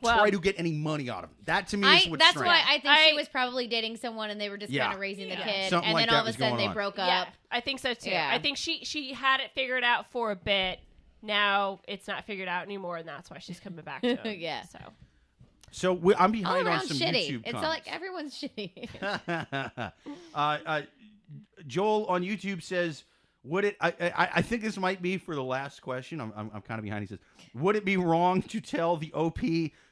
try to get any money out of him. That to me is what's That's strange. why I think she was probably dating someone and they were just kind of raising the kid. Something and like then all that of a was sudden going they on. broke Yeah, up. I think so too. Yeah. I think she had it figured out for a bit. Now it's not figured out anymore, and that's why she's coming back to him. Yeah. So I'm behind all on around some shitty. YouTube It's comments. like everyone's shitty. Joel on YouTube says, "Would it?" I think this might be for the last question. I'm kind of behind. He says, "Would it be wrong to tell the OP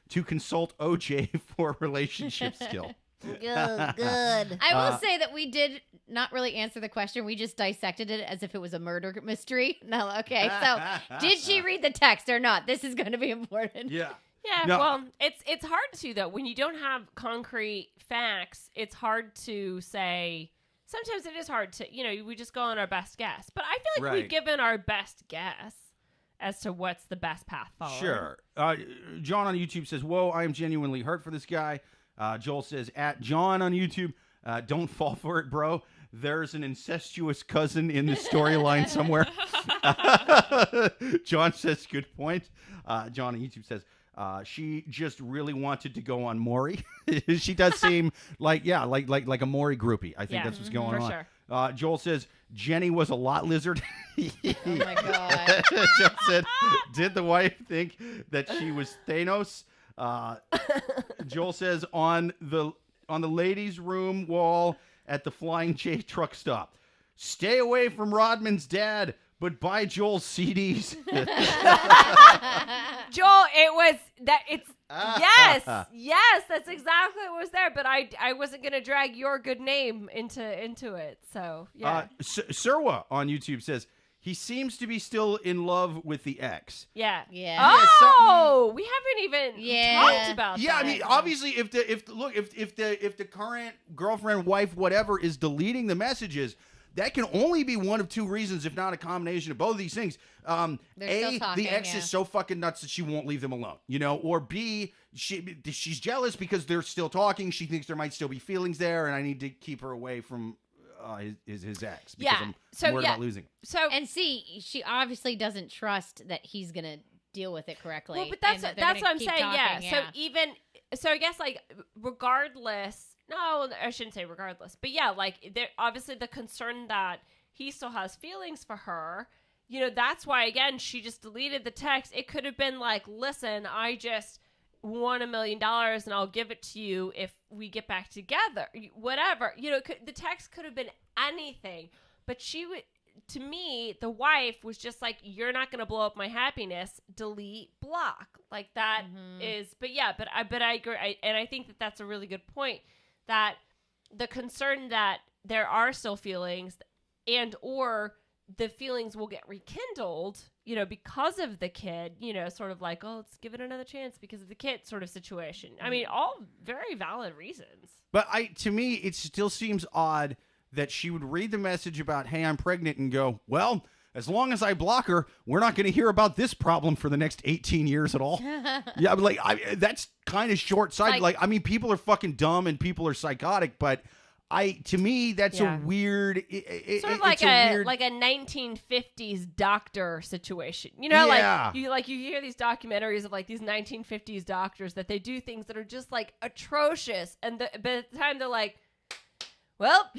to consult OJ for relationship skill?" Good. I will say that we did not really answer the question. We just dissected it as if it was a murder mystery. No, okay. So, did she read the text or not? This is going to be important. Yeah. Yeah, No. well, it's hard to, though. When you don't have concrete facts, it's hard to say. Sometimes it is hard to, we just go on our best guess. But I feel like we've given our best guess as to what's the best path forward. Sure. John on YouTube says, "Whoa, I am genuinely hurt for this guy." Joel says, "At John on YouTube, don't fall for it, bro. There's an incestuous cousin in the storyline somewhere." John says, "Good point." John on YouTube says, "She just really wanted to go on Maury." She does seem like a Maury groupie. I think that's what's going on. Sure. Joel says, "Jenny was a lot lizard." Oh my God. Joel said, "Did the wife think that she was Thanos?" Joel says, on the ladies' room wall at the Flying J truck stop, "Stay away from Rodman's dad, but buy Joel's CDs." Joel, yes, that's exactly what was there. But I wasn't gonna drag your good name into it. So yeah. Surwa on YouTube says, "He seems to be still in love with the ex." Yeah. Yeah, We haven't even talked about that. Yeah, I mean, obviously, if the current girlfriend, wife, whatever is deleting the messages, that can only be one of two reasons, if not a combination of both of these things. Still A, talking, the ex is so fucking nuts that she won't leave them alone, or B, she's jealous because they're still talking. She thinks there might still be feelings there, and I need to keep her away from his ex because I'm worried about losing him. So And C, she obviously doesn't trust that he's going to deal with it correctly. well, but that's and that what they're I'm gonna saying. keep talking, So I guess regardless. No, I shouldn't say regardless. But yeah, obviously the concern that he still has feelings for her, that's why, again, she just deleted the text. It could have been like, "Listen, I just won $1 million and I'll give it to you if we get back together." Whatever. The text could have been anything. But to me, the wife was just like, "You're not going to blow up my happiness. Delete, block." Like that is, but I agree. I think that that's a really good point. That the concern that there are still feelings and or the feelings will get rekindled, because of the kid, sort of like, "Oh, let's give it another chance because of the kid" sort of situation. I mean, all very valid reasons. But to me, it still seems odd that she would read the message about, "Hey, I'm pregnant," and go, "Well, as long as I block her, we're not going to hear about this problem for the next 18 years at all." Yeah, but that's kind of short-sighted. People are fucking dumb and people are psychotic, but to me, that's a weird. Sort of like a 1950s doctor situation. You hear these documentaries of these 1950s doctors that they do things that are just atrocious, and by the time they're like, "Well,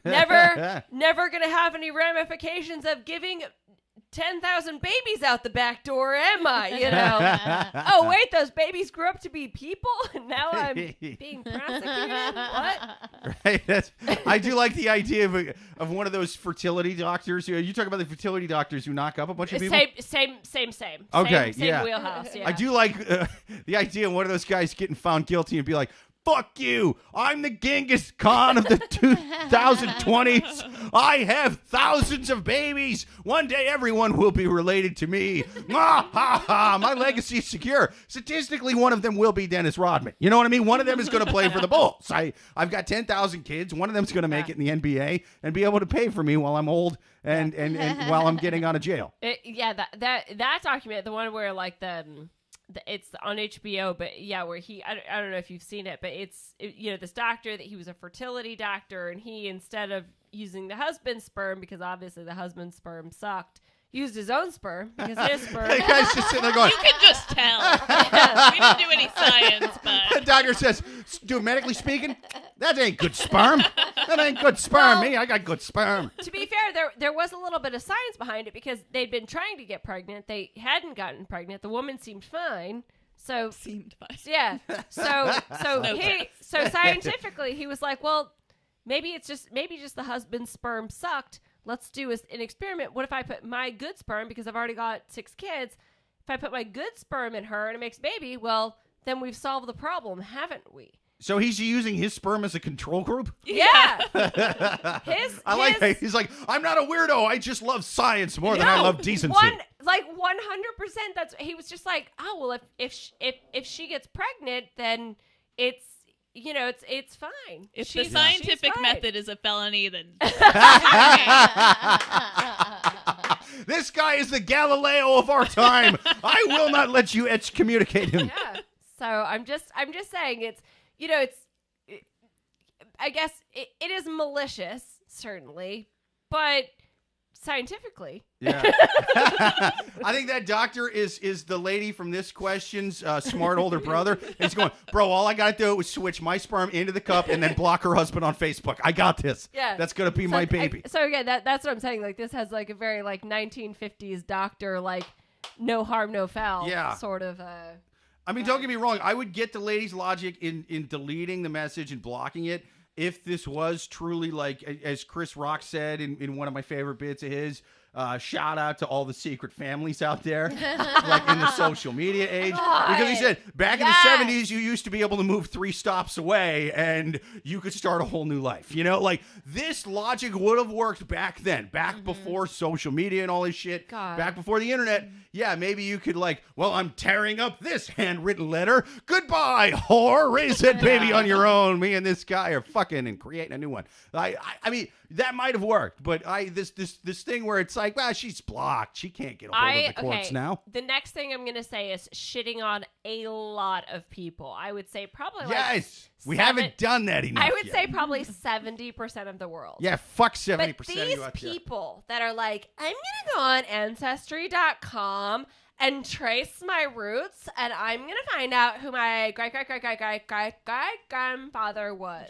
never gonna have any ramifications of giving 10,000 babies out the back door, am I? Oh, wait, those babies grew up to be people, and now I'm being prosecuted? What?" Right. I do like the idea of one of those fertility doctors. You talk about the fertility doctors who knock up a bunch of people. Same. Okay, same yeah. wheelhouse. Yeah. I do like the idea of one of those guys getting found guilty and be like, Fuck you. I'm the Genghis Khan of the 2020s. I have thousands of babies. One day everyone will be related to me. My legacy is secure. Statistically, one of them will be Dennis Rodman. You know what I mean? One of them is going to play for the Bulls. I've got 10,000 kids. One of them's going to make it in the NBA and be able to pay for me while I'm old and while I'm getting out of jail. That document, the one where like it's on HBO, but yeah, where I don't know if you've seen it, but it's this doctor that he was a fertility doctor, and he, instead of using the husband's sperm, because obviously the husband's sperm sucked, used his own sperm because his sperm. The guy's just sitting there going, You can just tell. We didn't do any science, but the doctor says, medically speaking, that ain't good sperm. That ain't good sperm. Me, I got good sperm. To be fair, there was a little bit of science behind it, because they'd been trying to get pregnant. They hadn't gotten pregnant. The woman seemed fine. So yeah. So scientifically, he was like, well, maybe just the husband's sperm sucked. Let's do an experiment. What if I put my good sperm, because I've already got 6 kids, if I put my good sperm in her and it makes a baby, well, then we've solved the problem, haven't we? So he's using his sperm as a control group? Yeah. I like that. He's like, I'm not a weirdo. I just love science more than I love decency. 100%. That's, he was just like, oh, well, if she gets pregnant, then it's, it's fine. if the scientific method is a felony, then This guy is the Galileo of our time. I will not let you excommunicate him. Yeah. So I'm just saying it's, I guess it is malicious, certainly, but scientifically. Yeah. I think that doctor is the lady from this question's smart older brother. And he's going, bro, all I got to do is switch my sperm into the cup and then block her husband on Facebook. I got this. Yeah. That's going to be my baby. So that's what I'm saying. Like, this has like a very like 1950s doctor, like no harm, no foul sort of. I mean, don't get me wrong. I would get the lady's logic in deleting the message and blocking it if this was truly, like, as Chris Rock said in one of my favorite bits of his, shout out to all the secret families out there, like in the social media age. Because he said, back in the 70s, you used to be able to move 3 stops away and you could start a whole new life. Like, this logic would have worked back then, back before social media and all this shit, back before the internet. Yeah, maybe you could, like, well, I'm tearing up this handwritten letter. Goodbye, whore. Raise that baby on your own. Me and this guy are fucking and creating a new one. I mean, that might have worked, but this thing where it's like, well, she's blocked. She can't get a hold of the courts now. The next thing I'm going to say is shitting on a lot of people. I would say probably we haven't done that enough. I would say probably 70% of the world. Yeah, fuck 70%. But these people that are like, I'm going to go on Ancestry.com and trace my roots, and I'm going to find out who my great-great-great-great-great-great-grandfather was.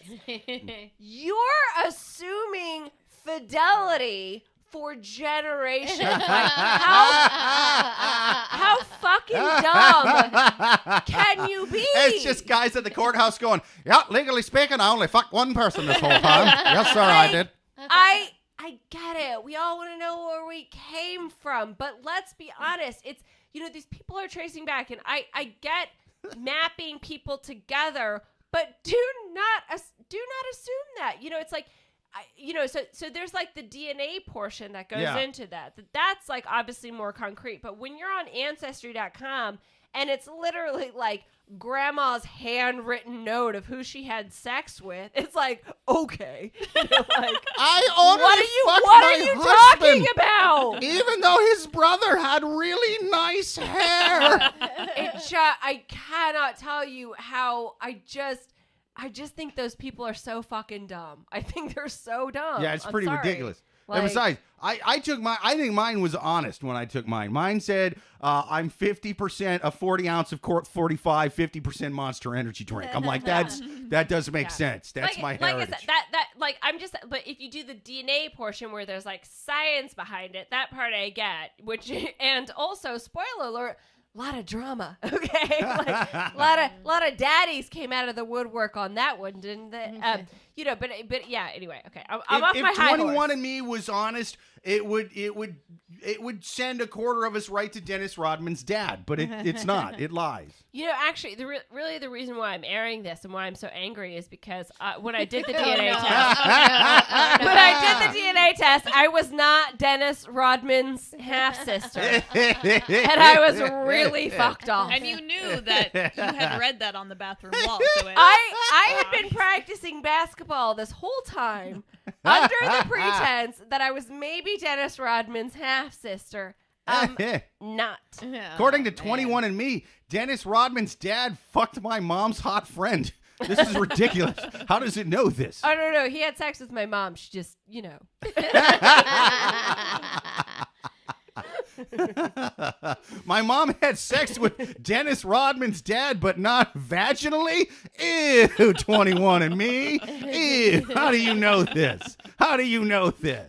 You're assuming fidelity for generations. Like, how fucking dumb can you be? It's just guys at the courthouse going, yeah, legally speaking, I only fucked one person this whole time. Yes, sir, I did. I get it. We all want to know where we came from, but let's be honest. It's, these people are tracing back, and I get mapping people together, but do not assume that. It's like, so there's like the DNA portion that goes into that. That's like obviously more concrete. But when you're on Ancestry.com and it's literally like grandma's handwritten note of who she had sex with, it's like, okay. Like, what are you talking about? Even though his brother had really nice hair. I cannot tell you how I just think those people are so fucking dumb. I think they're so dumb. Yeah, it's pretty ridiculous. And besides, I think mine was honest when I took mine. Mine said, I'm 50% a 40 ounce of Court 45, 50% Monster Energy drink. I'm like, that does make sense. That's my heritage. But if you do the DNA portion where there's like science behind it, that part I get, and also, spoiler alert, a lot of drama, okay? Like, a lot of daddies came out of the woodwork on that one, didn't they? You know, but yeah. Anyway, okay. I'm off my high horse. If 21andMe was honest, it would send a quarter of us right to Dennis Rodman's dad, but it's not. It lies. You know, actually, really the reason why I'm airing this and why I'm so angry is because when I did the DNA test, I was not Dennis Rodman's half sister, and I was really fucked off. And you knew that you had read that on the bathroom wall. So I had been practicing basketball this whole time under the pretense that I was maybe Dennis Rodman's half sister. Not. According to 21andMe, Dennis Rodman's dad fucked my mom's hot friend. This is ridiculous. How does it know this? Oh, no. He had sex with my mom. She just, you know. My mom had sex with Dennis Rodman's dad, but not vaginally? Ew, 21andMe. Ew, how do you know this? How do you know this?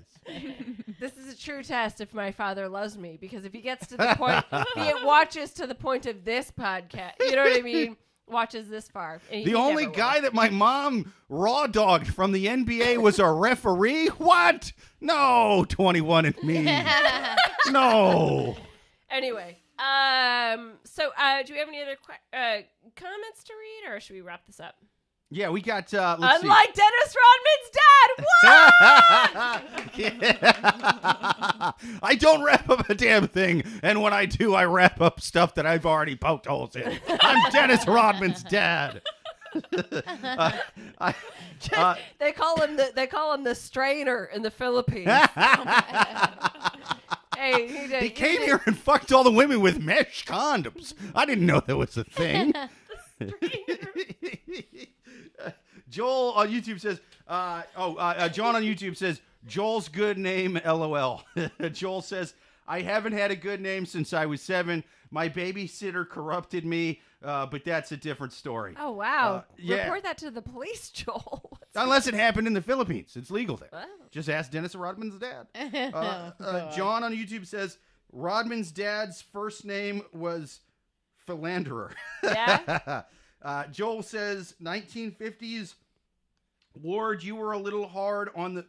This is a true test if my father loves me, because if he gets to the point, if he watches to the point of this podcast, you know what I mean? Watches this far. The only guy that my mom raw dogged from the NBA was a referee? What? No, 21andMe. No. Anyway, so do we have any other comments to read, or should we wrap this up? Yeah, we got, Unlike Dennis Rodman's dad! What? I don't wrap up a damn thing, and when I do, I wrap up stuff that I've already poked holes in. I'm Dennis Rodman's dad. They call him the strainer in the Philippines. Hey, he came here and fucked all the women with mesh condoms. I didn't know that was a thing. Joel on YouTube says, John on YouTube says, Joel's good name, LOL. Joel says, I haven't had a good name since I was 7. My babysitter corrupted me, but that's a different story. Oh, wow. Yeah. Report that to the police, Joel. Unless it happened in the Philippines. It's legal there. Wow. Just ask Dennis Rodman's dad. John on YouTube says, Rodman's dad's first name was Philanderer. Yeah? Joel says, 1950s, Ward, you were a little hard on the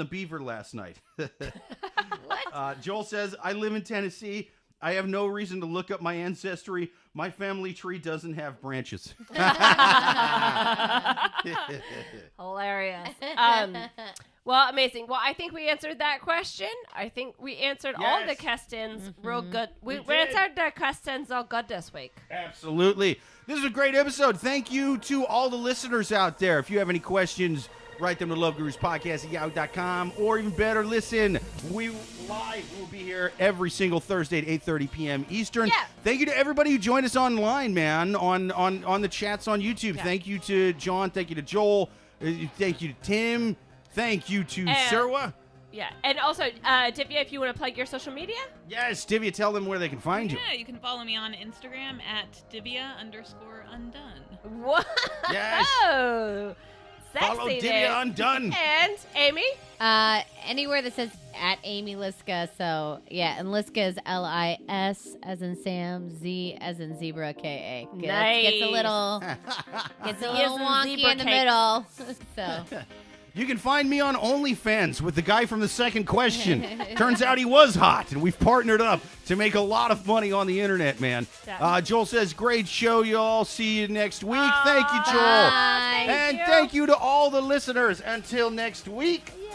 beaver last night. What? Joel says, I live in Tennessee. I have no reason to look up my ancestry. My family tree doesn't have branches. Hilarious. Well, amazing. Well, I think we answered that question. I think we answered all the questions real good. We answered the questions all good this week. Absolutely. This is a great episode. Thank you to all the listeners out there. If you have any questions, write them to loveguruspodcast@yahoo.com, or even better, listen. We will be here every single Thursday at 8:30 p.m. Eastern. Yeah. Thank you to everybody who joined us online, man, on the chats on YouTube. Yeah. Thank you to John. Thank you to Joel. Thank you to Tim. Thank you to Serwa. Yeah. And also, Divya, if you want to plug your social media? Yes, Divya, tell them where they can find you. Yeah, you can follow me on Instagram at Divya_undone. What? Yes. Oh, sexy. Follow Divya there. Undone. And Amy? Anywhere that says at Amy Liszka. So, yeah, and Liszka is Lis as in Sam, Z as in zebra, Ka. Nice. Gets a little as in wonky zebra in the cake. middle. So, You can find me on OnlyFans with the guy from the second question. Turns out he was hot, and we've partnered up to make a lot of money on the internet, man. Yeah. Joel says, great show, y'all. See you next week. Thank you, Joel. bye. And thank you to all the listeners. Until next week.